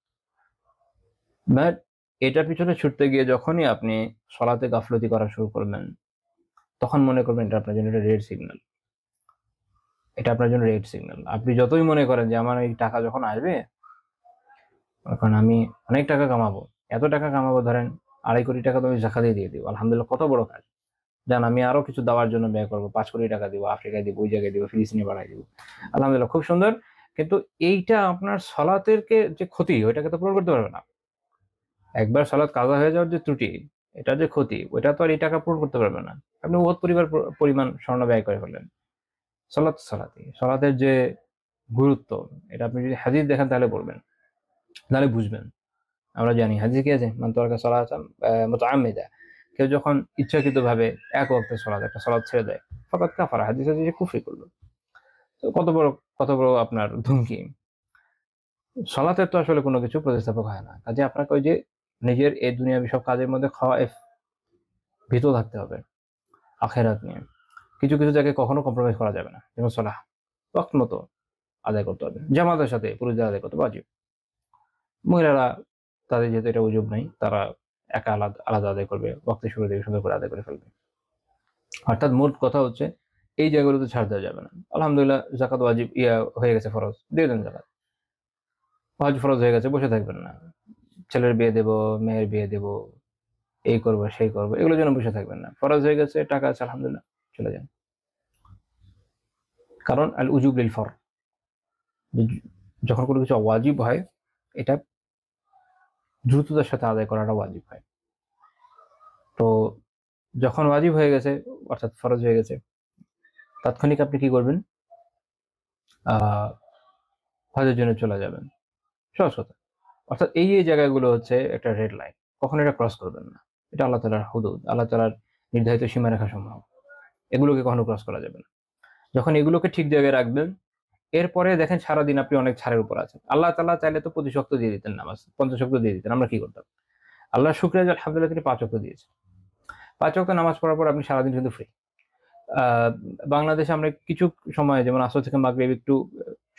বাট এটার পিছনে ছুটতে গিয়ে যখনই আপনি সলাতে গাফলতি করা শুরু করবেন, তখন মনে করবেন এটা আপনার জন্য একটা রেড সিগন্যাল। এটা আপনার জন্য রেড সিগন্যাল। আপনি যতই মনে করেন যে আমার এই টাকা যখন আসবে, কারণ আমি অনেক টাকা কামাবো, এত টাকা কামাবো, ধরেন 2.5 কোটি টাকা তো আমি জাকাতে দিয়ে দিব, আলহামদুলিল্লাহ কত বড় কাজ। জান আমি আরো কিছু দেওয়ার জন্য ব্যয় করবো, 5 কোটি টাকা দিব, আফ্রিকায় দিব, ওই জায়গায় দিব, ফিলিস্তিনে বাড়াই দিব, আলহামদুলিল্লাহ খুব সুন্দর। কিন্তু এইটা আপনার সলাতের যে ক্ষতি, ওইটাকে তো পূরণ করতে পারবে না। একবার সালাত কাজা হয়ে যাওয়ার যে ত্রুটি, এটা যে ক্ষতি, ওইটা তো আর এই টাকা পূরণ করতে পারবে না। আপনি বহুত পরিমাণ স্বর্ণ ব্যয় করে ফেললেন। সলাতের যে গুরুত্ব, এটা আপনি যদি হাদিস দেখেন তাহলে বলবেন, তাহলে বুঝবেন। আমরা জানি হাদিসে কি আছে, মান তারাকা সালাতান মুতাআম্মিদা, কেউ যখন ইচ্ছাকৃত ভাবে এক ওয়াক্তের একটা সালাত ছেড়ে দেয়, ফাকাদ কাফারা, হাদিসে আছে যে কুফরি করলো। তো কত বড় আপনার ধুমকি। সালাতের তো আসলে কোনো কিছু প্রতিস্থাপক হয় না। কাজে আপনাকে ওই যে নিজের এই দুনিয়াবি সব কাজের মধ্যে ভীত থাকতে হবে আখেরাত নিয়ে। কিছু কিছু জায়গায় কখনো কম্প্রোমাইজ করা যাবে না। যেমন সালাহ ওয়াক্ত মতো আদায় করতে হবে, জামাতের সাথে পুরুষদের আদায় করতে ওয়াজিব। মহিলারা তাদের যেহেতু এটা ওয়াজিব নাই, তারা একা আলাদা আলাদা আদায় করবে, ওয়াক্তের শুরু থেকে সুন্দর করে আদায় করে ফেলবে। অর্থাৎ মোট কথা হচ্ছে এই জায়গাগুলোতে ছাড় দেওয়া যাবে না। আলহামদুলিল্লাহ জাকাত ওয়াজিব হয়ে গেছে, ফরজ দিয়ে দেন জাকাত। হজ ফরজ হয়ে গেছে, বসে থাকবেন না। ছেলের বিয়ে দেব, মেয়ের বিয়ে দেব, এই করবো সেই করবো, এগুলোর জন্য বসে থাকবেন না। ফরজ হয়ে গেছে, টাকা আছে আলহামদুলিল্লাহ, চলে যান। কারণ আল উজুব লিল ফর, যখন কোনো কিছু ওয়াজিব হয়, এটা দ্রুততার সাথে আদায় করাটা ওয়াজিব হয়। তো যখন ওয়াজিব হয়ে গেছে, অর্থাৎ ফরজ হয়ে গেছে, তাৎক্ষণিক আপনি কি করবেন? হজের জন্য চলে যাবেন, সহজ কথা। অর্থাৎ এই জায়গাগুলো হচ্ছে একটা রেড লাইন, কখনো এটা ক্রস করবেন না। এটা আল্লাহ তাআলার হুদুদ, আল্লাহ তাআলার নির্ধারিত সীমারেখা সমূহ, এগুলোকে কখনো ক্রস করা যাবে না। যখন এগুলোকে ঠিক জায়গায় রাখবেন, এরপরে দেখেন সারাদিন আপনি অনেক ছাড়ের উপর আছেন। আল্লাহ তাআলা চাইলে তো 25 ওয়াক্ত দিয়ে দিতেন নামাজ, 50 ওয়াক্ত দিয়ে দিতেন, আমরা কি করতাম? আল্লাহর শুকরিয়া যে আলহামদুলিল্লাহ তিনি 5 ওয়াক্ত দিয়েছেন। 5 ওয়াক্ত নামাজ পড়ার পর আপনি সারাদিন কিন্তু ফ্রি। বাংলাদেশে আমরা কিছু সময়, যেমন আসর থেকে মাগরিব একটু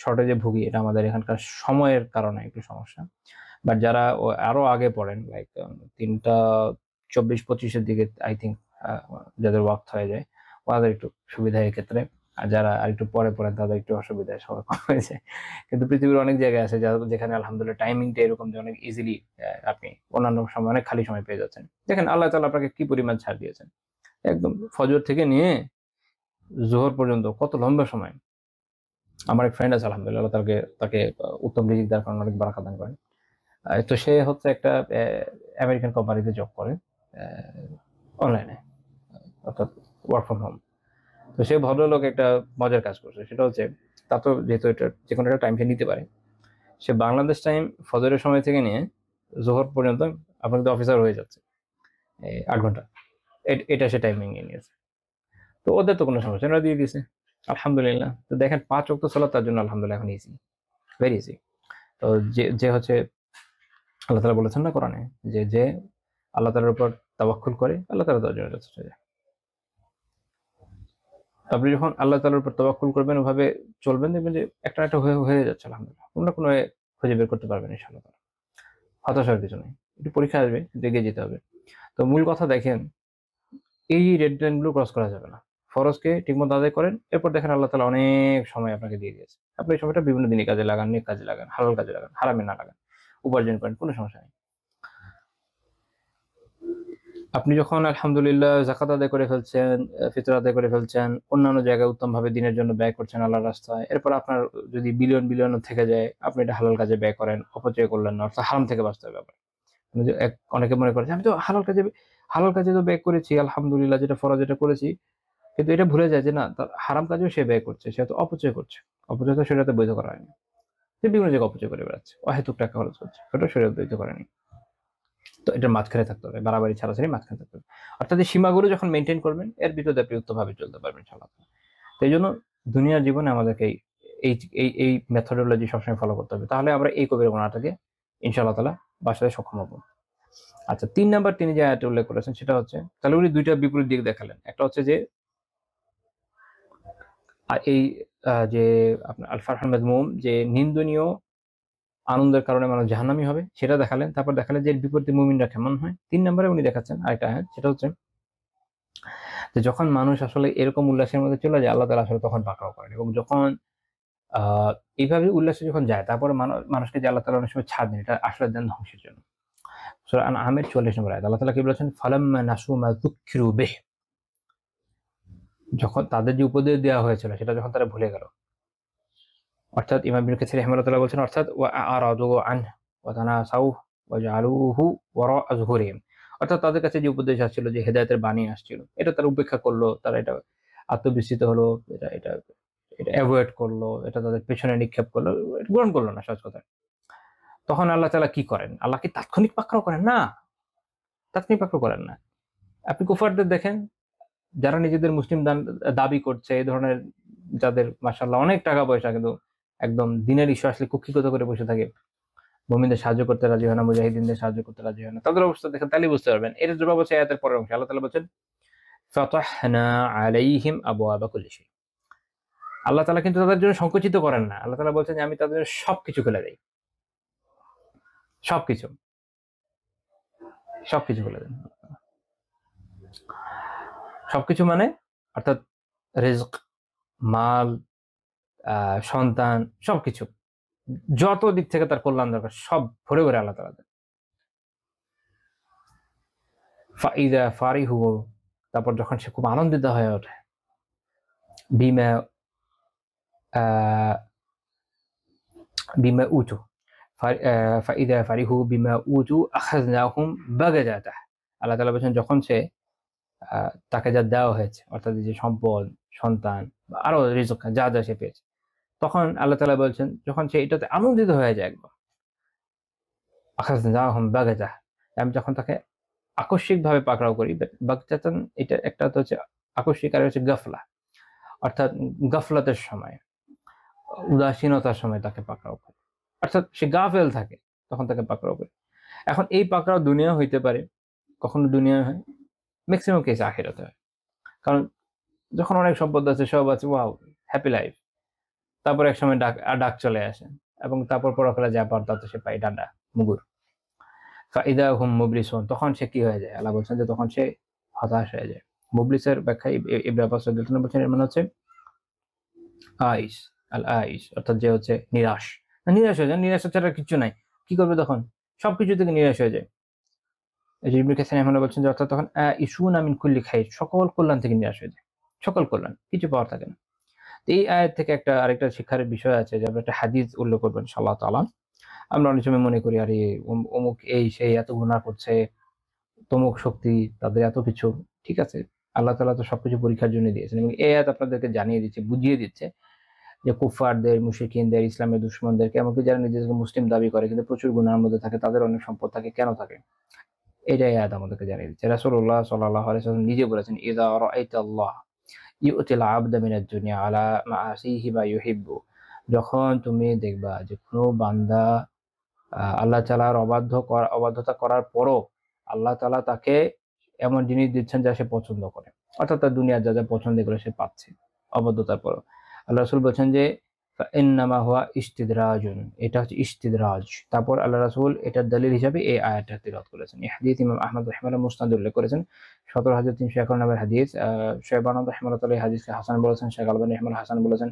শর্টেজে ভুগি, এটা আমাদের এখানকার সময়ের কারণে একটু সমস্যা। বাট যারা আরো আগে পড়েন, লাইক 3টা 24-25 এর দিকে, আই থিঙ্ক যাদের ওয়াক্ত হয়ে যায়, ওদের একটু সুবিধা এই ক্ষেত্রে। আর যারা আর একটু পরে পড়েন তাদের একটু অসুবিধায় সবাই কম হয়ে যায়। কিন্তু পৃথিবীর অনেক জায়গায় আছে যেখানে আলহামদুলিল্লাহ টাইমিংটা এরকম যে অনেক ইজিলি আপনি অন্যান্য সময় অনেক খালি সময় পেয়ে যাচ্ছেন। দেখেন আল্লাহ তাআলা আপনাকে কি পরিমাণ ছাড় দিয়েছেন। একদম ফজর থেকে নিয়ে জোহর পর্যন্ত কত লম্বা সময়। আমার এক ফ্রেন্ড আছে আলহামদুলিল্লাহ, তাকে উত্তম রিজিক দেওয়ার কারণে অনেক বারাকা দান করেন। তো সে হচ্ছে একটা আমেরিকান কোম্পানিতে জব করে অনলাইনে, অর্থাৎ ওয়ার্ক ফ্রম হোম। তো সে ভদ্রলোক একটা মজার কাজ করছে, সেটা হচ্ছে তা তো যেহেতু এটা যে কোনো একটা টাইম সে নিতে পারে, সে বাংলাদেশ টাইম ফজরের সময় থেকে নিয়ে জোহর পর্যন্ত আপনার কিন্তু অফিসার হয়ে যাচ্ছে 8 ঘন্টা। এটা সে টাইমিং নিয়ে নিয়েছে। তো ওদের তো কোনো সমস্যা না, দিয়ে দিয়েছে আলহামদুলিল্লাহ। তো দেখেন 5 ওয়াক্ত সালাত তার জন্য আলহামদুলিল্লাহ এখন ইজি, ভেরি ইজি। তো যে হচ্ছে আল্লাহ তাআলা বলেছেন না কোরআনে, যে আল্লাহ তাআলার উপর তাওয়াক্কুল করে, আল্লাহ তাআলা তার জন্য যথেষ্ট। আপনি যখন আল্লাহ তাআলার উপর তাওয়াক্কুল করবেন, ওভাবে চলবেন, দেখবেন যে একটা না একটা হয়ে যাচ্ছে আলহামদুলিল্লাহ। কোনো না কোনো খুঁজে বের করতে পারবেন ইনশাআল্লাহ। হতাশার কিছু নেই, একটু পরীক্ষা আসবে, এগিয়ে যেতে হবে। তো মূল কথা দেখেন, এই রেড লাইন গুলো ক্রস করা যাবে না। ফরজকে ঠিকমতো আদায় করেন, এরপর দেখেন আল্লাহ তাআলা অনেক সময় আপনাকে দিয়ে দিয়েছে। আপনি এই সময়টা বিভিন্ন দিনই কাজে লাগান, নেক কাজে লাগান, হালাল কাজে লাগান, হারামে না লাগান, উপার্জন করেন, কোনো সমস্যা নেই। আপনি যখন আলহামদুলিল্লাহ যাকাত আদায় করে ফেলছেন, ফিতর আদায় করে ফেলছেন, অন্যান্য জায়গায় উত্তমভাবে দিনের জন্য ব্যয় করছেন আল্লাহর রাস্তায়, এরপর আপনার যদি বিলিয়ন বিলিয়ন থেকে যায়, আপনি এটা হালাল কাজে ব্যয় করেন, অপচয় করলেন না, অর্থাৎ হারাম থেকে বাঁচতে হবে আপনার। অনেকে মনে করে যে, আমি তো হালাল কাজে তো ব্যয় করেছি আলহামদুলিল্লাহ, যেটা ফরজ এটা করেছি, কিন্তু এটা ভুলে যায় যে না, তার হারাম কাজেও সে ব্যয় করছে, সে তো অপচয় করছে। অপচয় তো শরীয়তে বৈধ করা হয়নি। সে বিভিন্ন জায়গায় অপচয় করে বেড়াচ্ছে, অহেতুক টাকা খরচ করছে, সেটা শরীয়ত বৈধ করেনি। তো এটার মাঝখানে থাকতে হবে, বাড়াবাড়ি ছাড়াছাড়ি মাঝখানে থাকতে হবে। অর্থাৎ এই সীমাগুলো যখন মেনটেন করবেন, এর ভিতরে আপনি উত্তমভাবে চলতে পারবেন ইনশাআল্লাহ। তো এই জন্য দুনিয়ার জীবনে আমাদেরকে এই এই এই মেথডোলজি সবসময় ফলো করতে হবে, তাহলে আমরা এই কবিরা গুনাহটাকে ইনশাআল্লাহ তাআলা বাঁচাতে সক্ষম হব। আচ্ছা, ৩ নাম্বার তিনি যে আয়াতটা উল্লেখ করেছেন সেটা হচ্ছে, তাহলে উনি ২ টা বিপরীত দিক দেখালেন। একটা হচ্ছে যে এই যে আপনার আল ফারহান মাযমুম, যে নিন্দনীয় আনন্দের কারণে মানুষ জাহান্নামী হবে, সেটা দেখালেন। তারপর দেখালেন যে এর বিপরীতে মুমিনরা কেমন হয়। ৩ নম্বরে উনি দেখাচ্ছেন আরেকটা আয়াত, সেটা হচ্ছে যে যখন মানুষ আসলে এরকম উল্লাসের মধ্যে চলে যায়, আল্লাহ তাআলা আসলে তখন পাকড়াও করেন, এবং যখন এইভাবে উল্লাসে যখন যায়, তারপরে মানুষকে যে আল্লাহ তাআলা অনেক সময় ছাড় দেন, এটা আসলে দেন ধ্বংসের জন্য। সূরা আনআমের ৪৪ নম্বর আয়াত, আল্লাহ তাআলা কি বলেছেন, ফালাম্মা নাসু মা যুক্কিরু বিহি, যখন তাদের যে উপদেশ দেওয়া হয়েছিল সেটা যখন তারা ভুলে গেল। অর্থাৎ ইমাম ইবনে কাসির রাহিমাহুল্লাহ বলছেন, অর্থাৎ ওয়া আরাদু আনহু ওয়া তানাসাউ ওয়া জাআলুহু ওয়ারা'a যুহুরিহিম, অর্থাৎ তাদের কাছে যে উপদেশ আসছিল, যে হেদায়েতের বাণী আসছিল, এটা তারা উপেক্ষা করলো, তারা এটা আত্মবিস্মৃত হলো, এটা এটা এটা অ্যাভয়েড করলো, এটা তাদের পেছনে নিক্ষেপ করলো, এটা গ্রহণ করলো না সহজ কথা। তখন আল্লাহ তাআলা কি করেন? আল্লাহ কি তাৎক্ষণিক পাকড়াও করেন? না, তাৎক্ষণিক পাকড়াও করেন না। আপনি কুফারদের দেখেন, যারা নিজেদের মুসলিম দাবি করছে, এই ধরনের, যাদের মাশাআল্লাহ অনেক টাকা পয়সা, কিন্তু একদম দিনের ইস্যু আসলে কুক্ষিগত করে বসে থাকে, মুমিনদের সাহায্য করতে রাজি হয় না, মুজাহিদিনদের সাহায্য করতে রাজি হয় না, তাদের অবস্থা দেখেন, তাহলেই বুঝতে পারবেন। এর জবাব হচ্ছে আয়াতের পরের অংশে, আল্লাহ তাআলা বলছেন, ফাতাহনা আলাইহিম আবওয়াবা কুল্লি শাই। আল্লাহ তাআলা কিন্তু তাদের জন্য সংকুচিত করেন না। আল্লাহ তাআলা বলছেন যে আমি তাদের জন্য সবকিছু খুলে দেই, সবকিছু, সবকিছু খুলে দেন। সবকিছু মানে, অর্থাৎ রিজক, মাল, সন্তান, সবকিছু, যত দিক থেকে তার কল্যাণ দরকার, সব ভরে ভরে আল্লাহ তাআলা দেন। ফাইদা ফারিহু, তারপর যখন সে খুব আনন্দিত হয়ে ওঠে, বিমা বিমা উতু, ফাইদা ফারিহু বিমা উতু আখাযনাহুম বাগাতাহ। আল্লাহ তাআলা বলেছেন, যখন সে তাকে যা দেওয়া হয়েছে, অর্থাৎ যে সম্পদ, সন্তান, আরো রিজক, যা যা সে পেয়েছে, তখন আল্লাহ তাআলা বলছেন, যখন সে এটাতে আনন্দিত হয়ে যায় একদম, আখাযনাহুম বাগাতাহ, আমি যখন তাকে আকস্মিকভাবে পাকড়াও করি। বাগতাতান, এটা একটা হচ্ছে আকস্মিক, আর হচ্ছে গাফলা, অর্থাৎ গাফলাতের সময়, উদাসীনতার সময় তাকে পাকড়াও করে, অর্থাৎ সে গাফেল থাকে, তখন তাকে পাকড়াও করে। এখন এই পাকড়াও দুনিয়া হইতে পারে, কখনো দুনিয়া হয়, ম্যাক্সিমাম কেস আখিরাতে হয়। কারণ যখন অনেক সম্পদ আছে, সব আছে, ওয়াও, হ্যাপি লাইফ, তারপর এক সময় ডাক চলে আসে, এবং তারপর পরকালে যা পার তাতে সে পায় ডান্ডা, মুগুর। ফাইদা হুম মুবলিসুন, তখন সে কি হয়ে যায়? আল্লাহ বলছেন যে তখন সে হতাশ হয়ে যায়। মুবলিসের ব্যাখ্যা ইবনে আব্বাস রাদিয়াল্লাহু আনহু বলছেন, এর মানে হচ্ছে আইস, আইস, অর্থাৎ যে হচ্ছে নিরাশ, নিরাশ হয়ে যায়, নিরাশ ছাড়া কিছু নাই। কি করবে তখন? সবকিছু থেকে নিরাশ হয়ে যায়। এই যে ইবনে কাসির রাহিমাহুল্লাহ বলছেন যে, অর্থাৎ তখন ইসুনা মিন কুল্লি খাইর, সকল কল্যাণ থেকে নিরাশ হয়ে যায়, সকল কল্যাণ, কিছু পাওয়ার থাকে না। তো এই আয়াত থেকে আরেকটা শিক্ষার বিষয় আছে, যে আমরা একটা হাদিস উল্লেখ করবেন ইনশাআল্লাহ তাআলা। আমরা অনেক সময় মনে করি, আরে অমুক এই সেই এত গুনাহ করছে, তমুক শক্তি, তাদের এত কিছু। ঠিক আছে, আল্লাহ তাআলা তো সবকিছু পরীক্ষার জন্য দিয়েছেন, এবং এই আয়াত আপনাদেরকে জানিয়ে দিচ্ছে, বুঝিয়ে দিচ্ছে যে কুফফারদের, মুশরিকিনদের, ইসলামের দুশমনদেরকে, এমনকি যারা নিজেদেরকে মুসলিম দাবি করে কিন্তু প্রচুর গুনাহের মধ্যে থাকে, তাদের অনেক সম্পদ থাকে, কেন থাকে? এটাই আয়াত আমাদেরকে জানিয়ে দিচ্ছে। রাসূলুল্লাহ সাল্লাল্লাহু আলাইহি ওয়াসাল্লাম নিজে বলেছেন, ইযা রাআইতাল্লাহ ইউতিল আবদা মিনাদ দুনিয়া আলা মাআসিহি মা ইউহিব্বু, যখন তুমি দেখবা যে কোনো বান্দা আল্লাহ তাআলার অবাধ্যতা করার পরও আল্লাহ তাআলা তাকে এমন জিনিস দিচ্ছেন যা সে পছন্দ করে, অর্থাৎ তার দুনিয়ার যা যা পছন্দ, এগুলো সে পাচ্ছে অবাধ্যতার পরও। আল্লাহ রাসূল বলছেন যে ফাইন্নামা হুয়া ইস্তিদরাজুন, এটা হচ্ছে ইস্তিদরাজ। তারপর আল্লাহ রাসূল এটার দলিল হিসাবে এই আয়াতটা তিলাওয়াত করেছেন। এই হাদিস ইমাম আহমদ রাহিমাহুল্লাহ মুসনাদে উল্লেখ করেছেন, ১৭,৩৫১ নম্বর হাদিস। শোয়েবানন্দ রাহিমাহুল্লাহ হাদিসকে হাসান বলেছেন, শেখ আলবানী রাহিমাহুল্লাহ হাসান বলেছেন,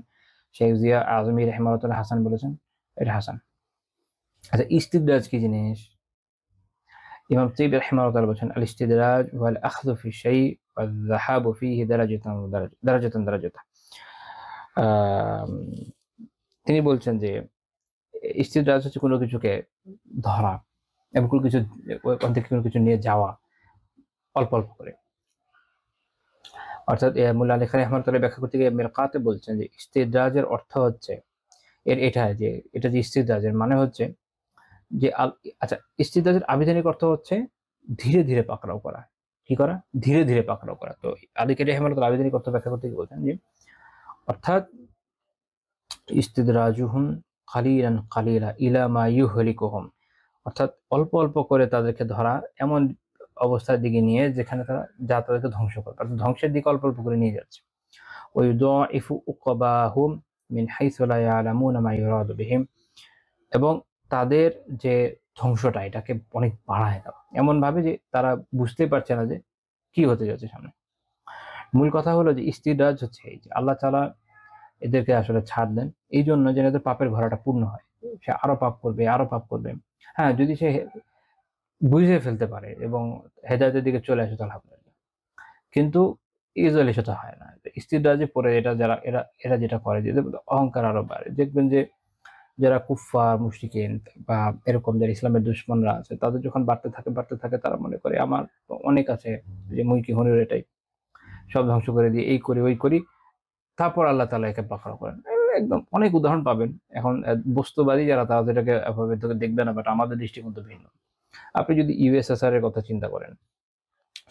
শেখ জিয়া আজমি রাহিমাহুল্লাহ হাসান বলেছেন, এটা হাসান। আচ্ছা, ইস্তিদরাজ কি জিনিস? ইমাম তিবি রাহিমাহুল্লাহ তাআলা বলেছেন, আল ইস্তিদরাজ ওয়াল আখযু ফি শাই ওয়াল যাহাবু ফিহি দারাজাতান। তিনি বলছেন যে ইস্তিদরাজ হচ্ছে কোনো কিছুকে ধরা এবং কোনো কিছু ওখান থেকে কোনো কিছু নিয়ে যাওয়া অল্প অল্প করে। অর্থাৎ মোল্লা আলী খান রহমাতুল্লাহ ব্যাখ্যা করতে গিয়ে মিরকাতে বলছেন যে ইস্তিদরাজের অর্থ হচ্ছে এটা যে ইস্তিদরাজের মানে হচ্ছে যে আচ্ছা, ইস্তিদরাজের আবিধানিক অর্থ হচ্ছে ধীরে ধীরে পাকড়াও করা। কি করা? ধীরে ধীরে পাকড়াও করা। তো আলী কারি রহমাতুল্লাহ আবিধানিক অর্থ ব্যাখ্যা করতে গিয়ে বলছেন যে অর্থাৎ ইস্তিদরাজুহুম কালিলান কালিলা ইলা মা ইউহলিকুহুম, অর্থাৎ অল্প অল্প করে তাদেরকে ধরা এমন অবস্থার দিকে নিয়ে যেখানে যা তাদেরকে ধ্বংস করে, অর্থাৎ ধ্বংসের দিকে অল্প অল্প করে নিয়ে যাচ্ছে। ওয়ায়ুদাইফু উকবাহুম মিন হাইসু লা ইয়ালামুনা মা ইউরাদু বিহিম, এবং তাদের যে ধ্বংসটা এটাকে অনেক বাড়ায় দেওয়া এমন ভাবে যে তারা বুঝতে পারছে না যে কি হতে যাচ্ছে সামনে। মূল কথা হলো যে ইস্তিদরাজ হচ্ছে এই যে আল্লাহ তাআলা এদেরকে আসলে ছাড় দেন এই জন্য যেন এদের পাপের ঘোড়াটা পূর্ণ হয়, সে আরো পাপ করবে আরো পাপ করবে। হ্যাঁ, যদি সে বুঝে ফেলতে পারে এবং হেদায়েতের দিকে চলে আসে তো আলহামদুলিল্লাহ, কিন্তু ইউজুয়ালি সেটা হয় না। ইস্তিদরাজে পড়ে এরা যেটা করে যে অহংকার আরো বাড়ে। দেখবেন যে যারা কুফফার মুশরিকিন বা এরকম যারা ইসলামের দুশমনরা আছে তাদের যখন বাড়তে থাকে তারা মনে করে আমার অনেক আছে, যে মুই কি হনির এটাই সব ধ্বংস করে দিয়ে এই করি ওই করি, তারপর আল্লাহ তাআলা একে পাকড়াও করেন। একদম অনেক উদাহরণ পাবেন। এখন বস্তুবাদী যারা তারা যেটাকে এভাবে দেখবে না, বাট আমাদের দৃষ্টিকোণ তো ভিন্ন। আপনি যদি ইউএসএসআর এর কথা চিন্তা করেন,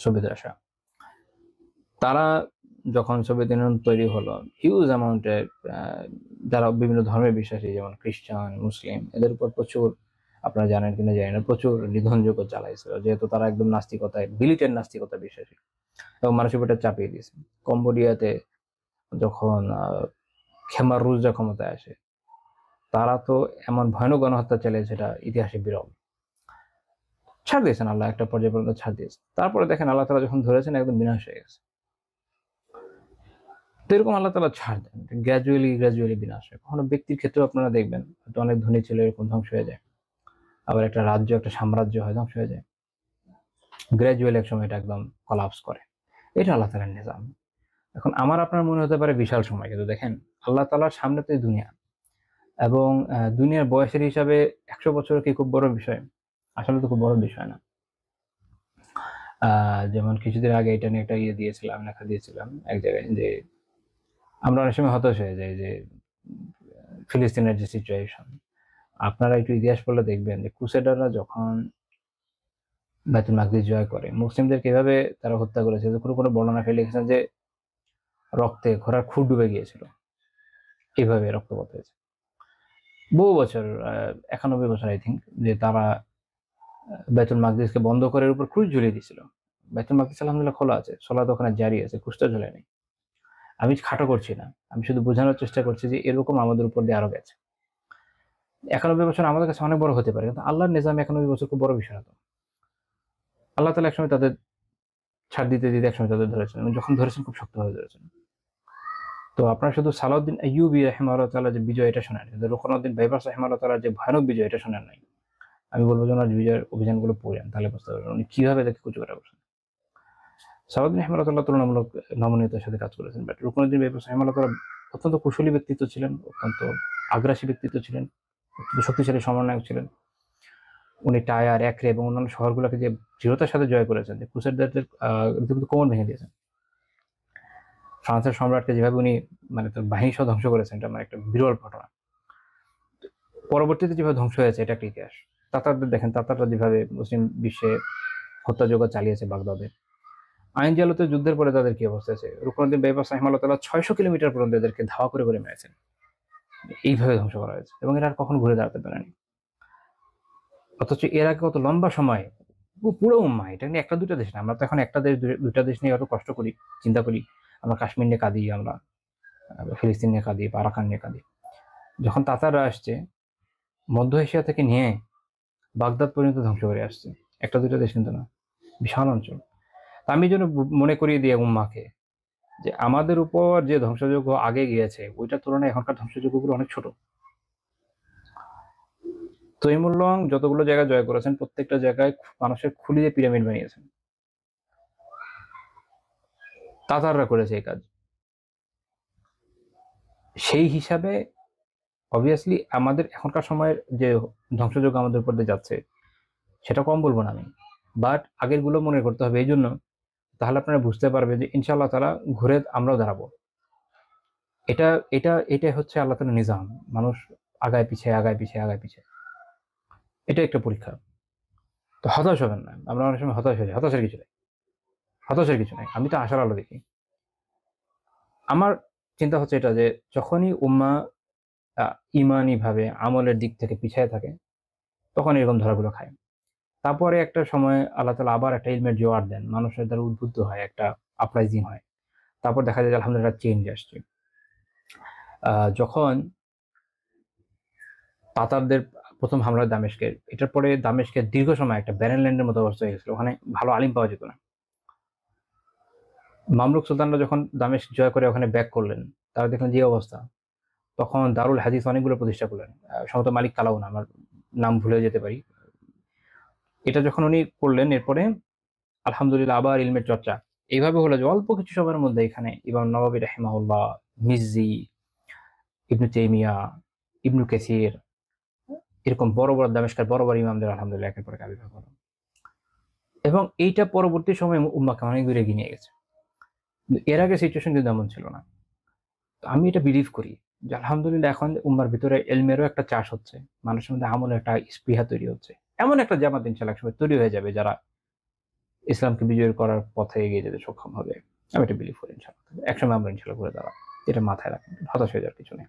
সোভিয়েত রাশিয়া, তারা যখন সোভিয়েত ইউনিয়ন তৈরি হলো হিউজ অ্যামাউন্টের যারা বিভিন্ন ধর্মে বিশ্বাসী যেমন খ্রিস্টান মুসলিম এদের উপর প্রচুর, আপনারা জানেন কিনা জানি না, প্রচুর নিধনযোগ্য চালাইছিল, যেহেতু তারা একদম নাস্তিকতায় বিলিটের নাস্তিকতা বিশ্বাসী এবং মানুষের উপর চাপিয়ে দিয়েছে। কম্বোডিয়াতে যখন খেমার রুজরা ক্ষমতায় আসে তারা তো এমন ভয়ানক গণহত্যা চালিয়েছে যেটা ইতিহাসে বিরল। ছাড় দিয়েছেন আল্লাহ, একটা পর্যায়ে পর্যন্ত ছাড় দিয়েছে। তারপরে দেখেন আল্লাহ তাআলা যখন ধরেছেন একদম বিনাশ হয়ে গেছে। তো এরকম আল্লাহ তাআলা ছাড় দেন, গ্র্যাজুয়ালি বিনাশ হয়। কখনো ব্যক্তির ক্ষেত্রেও আপনারা দেখবেন হয়তো অনেক ধনী ছিল এরকম ধ্বংস হয়ে যায়, আবার একটা রাজ্য একটা সাম্রাজ্য হয় ধ্বংস হয়ে যায়, গ্র্যাজুয়ালি এক সময় এটা একদম কলাপস করে। এটা আল্লাহ তাআলার নিজাম। এখন আমার আপনার মনে হতে পারে বিশাল সময়, কিন্তু দেখেন আল্লাহ তাআলার সামনে তো এই দুনিয়া, এবং দুনিয়ার বয়সের হিসাবে 100 বছর কি খুব বড় বিষয়? আসলে তো খুব বড় বিষয় না। যেমন কিছুদিন আগে এটা নিয়ে একটা লেখা দিয়েছিলাম এক জায়গায়, যে আমরা অনেক সময় হতাশ হয়ে যাই যে ফিলিস্তিনের যে সিচুয়েশন, আপনারা একটু ইতিহাস পড়লে দেখবেন যে ক্রুসেডাররা যখন বাইতুল মাকদিস জয় করে মুসলিমদেরকে এভাবে তারা হত্যা করেছে। কোনো বর্ণনা ফেলে লিখেছেন যে রক্তে ঘোড়ার খুর ডুবে গিয়েছিল, এইভাবে রক্তপাত হয়েছে। বহু বছর 91 বছর আই থিঙ্ক, যে তারা বাইতুল মাকদিসকে বন্ধ করে উপর ক্রুশ ঝুলিয়ে দিয়েছিল। বাইতুল মাকদিস আলহামদুলিল্লাহ খোলা আছে, সলাত ওখানে জারি আছে, ক্রুশটা ঝুলে নেই। আমি খাটো করছি না, আমি শুধু বোঝানোর চেষ্টা করছি যে এরকম আমাদের উপর দিয়ে আরো গেছে। 91 বছর আমাদের কাছে অনেক বড় হতে পারে, কিন্তু আল্লাহর নিজামে 91 বছর খুব বড় বিষয় না তো। আল্লাহ তাআলা একসময় তাদের ছাড় দিতে একসময় তাদের ধরেছেন, এবং যখন ধরেছেন খুব শক্তভাবে ধরেছেন। তো আপনারা শুধু সালাউদ্দিন আইয়ুবী রাহিমাহুল্লাহ তাআলা যে বিজয় এটা শোনেন, কিন্তু রুকনুদ্দিন বাইবাস রাহিমাহুল্লাহ তাআলা যে ভয়ানক বিজয় এটা শোনেন নাই। আমি বলবো যে ওনার বিজয়ের অভিযানগুলো পড়েন, তাহলে বুঝতে পারবেন উনি কিভাবে তাকে কুচকাটা করছেন। সালাউদ্দিন রাহিমাহুল্লাহ তাআলা তুলনামূলক নমনীয়তার সাথে কাজ করেছেন, বাট রুকনুদ্দিন বাইবাস রাহিমাহুল্লাহ তাআলা অত্যন্ত কুশলী ব্যক্তিত্ব ছিলেন, অত্যন্ত আগ্রাসী ব্যক্তিত্ব ছিলেন, অত্যন্ত শক্তিশালী সমন্বয়ক ছিলেন। উনি টায়ার, একরে এবং অন্যান্য শহরগুলোকে যে দৃঢ়তার সাথে জয় করেছেন, যে ক্রুসেডারদের রীতিমতো কোমর ভেঙে দিয়েছেন। ফ্রান্সের সম্রাটকে যেভাবে উনি মানে তার বাহিনী সহ ধ্বংস করেছেন, এটা মানে একটা বিরল ঘটনা। পরবর্তীতে যেভাবে ধ্বংস হয়েছে এটা একটা ইতিহাস। তাতারদের দেখেন, তাতাররা যেভাবে মুসলিম বিশ্বে হত্যাযজ্ঞ চালিয়েছে বাগদাদে। আইন জালতে যুদ্ধের পরে তাদের কি অবস্থা আছে? রুকনুদ্দিন বাইবাস রাহিমাহুল্লাহ তাআলা 600 কিলোমিটার পর্যন্ত এদেরকে ধাওয়া করে মেরেছেন। এইভাবে ধ্বংস করা হয়েছে এবং এরা আর কখনো ঘুরে দাঁড়াতে পারেনি। অথচ এর আগে কত লম্বা সময় পুরো উম্মাহ, এটা নিয়ে একটা দুটা দেশ না। আমরা তো এখন একটা দেশ দুইটা দেশ নিয়ে অত কষ্ট করি, চিন্তা করি। আমরা কাশ্মীর নিয়ে কাঁদি, আমরা ফিলিস্তিন নিয়ে কাঁদি, আরাকান নিয়ে কাঁদি। যখন তাতাররা আসছে মধ্য এশিয়া থেকে নিয়ে বাগদাদ পর্যন্ত ধ্বংস করে আসছে, একটা দুইটা দেশ কিন্তু না, বিশাল অঞ্চল। আমি যেন মনে করিয়ে দিই উম্মাকে যে আমাদের উপর যে ধ্বংসযজ্ঞ আগে গিয়েছে ওইটার তুলনায় এখনকার ধ্বংসযজ্ঞগুলো অনেক ছোট। তৈমুল্লং যতগুলো জায়গা জয় করেছেন প্রত্যেকটা জায়গায় মানুষের খুলি দিয়ে পিরামিড বানিয়েছেন। তাতাররা করেছে এই কাজ। সেই হিসাবে অবভিয়াসলি আমাদের এখনকার সময়ের যে ধ্বংসযজ্ঞ আমাদের উপর দিয়ে যাচ্ছে সেটা কম বলবো না আমি, বাট আগের গুলো মনে করতে হবে। এই জন্য তাহলে আপনারা বুঝতে পারবে যে ইনশাআল্লাহ তাআলা ঘুরে আমরাও দাঁড়াবো। এটা এটা এটা হচ্ছে আল্লাহ তাআলার নিজাম। মানুষ আগায় পিছে আগায় পিছে আগায় পিছে, এটা একটা পরীক্ষা। তো হতাশ হবেন না। আমরা অনেক সময় হতাশ হয়ে যাই। হতাশের কিছু নেই, হতাশের কিছু নেই। আমি তো আশার আলো দেখি। আমার চিন্তা হচ্ছে এটা যে যখনই উম্মাহ ইমানি ভাবে আমলের দিক থেকে পিছিয়ে থাকে তখন এরকম ধরাগুলো খায়। তারপরে একটা সময় আল্লাহ তাআলা আবার একটা ইলমের জোয়ার দেন, মানুষের দ্বারা উদ্বুদ্ধ হয়, একটা আপরাইজিং হয়। তারপর দেখা যায় যে আলহামদুলিল্লাহ চেঞ্জ আসছে। যখন তাতারদের প্রথম হামলা দামেস্কে, এটার পরে দামেস্কের দীর্ঘ সময় একটা ব্যারেন ল্যান্ডের মতো অবস্থা হয়ে গেছিল। ওখানে ভালো আলিম পাওয়া যেত না। মামলুক সুলতানরা যখন দামেস্ক জয় করে ওখানে ব্যাক করলেন, তারা দেখলেন যে অবস্থা। তখন দারুল হাদিস অনেকগুলো প্রতিষ্ঠা করলেন। সম্ভবত মালিক কালাউন, আমার নাম ভুলে যেতে পারি। এটা যখন উনি করলেন এরপরে আলহামদুলিল্লাহ আবার ইলমের চর্চা এইভাবে হলো যে অল্প কিছু সময়ের মধ্যে এখানে ইমাম নওয়াবী রাহিমাহুল্লাহ, মিজ্জি, ইবনু তাইমিয়া, ইবনু কাসির, এরকম বড় বড় দামেস্কের বড় বড় ইমামদের আলহামদুলিল্লাহ একের পর এক আবির্ভাব হলো। এবং এইটা পরবর্তী সময়ে উম্মাহকে অনেক দূরে এগিয়ে নিয়ে গেছে। এর আগে সিচুয়েশন কিন্তু এমন ছিল না। আমি এটা বিলিভ করি যে আলহামদুলিল্লাহ এখন উম্মার ভিতরে এলমেরও একটা চাষ হচ্ছে, মানুষের মধ্যে আমলের একটা স্পৃহা তৈরি হচ্ছে। এমন একটা জামাত ইনশাআল্লাহ একসময় তৈরি হয়ে যাবে যারা ইসলামকে বিজয় করার পথে এগিয়ে যেতে সক্ষম হবে। আমি এটা বিলিভ করি ইনশাআল্লাহ। একসময় আমরা ইনশাআল্লাহ করে দাঁড়াবো, এটা মাথায় রাখেন, হতাশ হয়ে যাওয়ার কিছু নেই।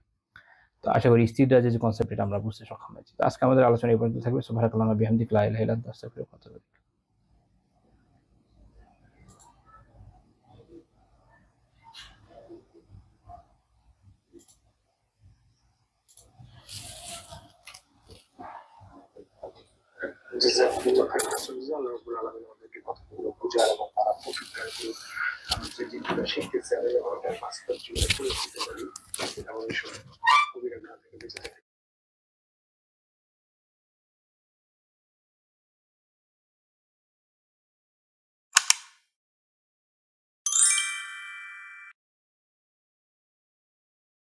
তো আশা করি ইস্তিদরাজ যে কনসেপ্ট এটা আমরা বুঝতে সক্ষম হয়েছি। আজকে আমাদের আলোচনা এই পর্যন্ত থাকবে। সুবহানাকাল্লাহি ওয়া বিহামদিকা লা ইলাহা ইল্লা আনতা আস্তাগফিরুকা ওয়া আতুবু ইলাইক। জাযাকুমুল্লাহু খাইরান। আল্লাহ রাব্বুল আলামিন আমাদেরকে কথাগুলো বুঝার এবং তারা প্রতিজ্ঞা করে আমি যে জিনিসটা শিখতেছি আমি ওটা বাস্তব জীবনে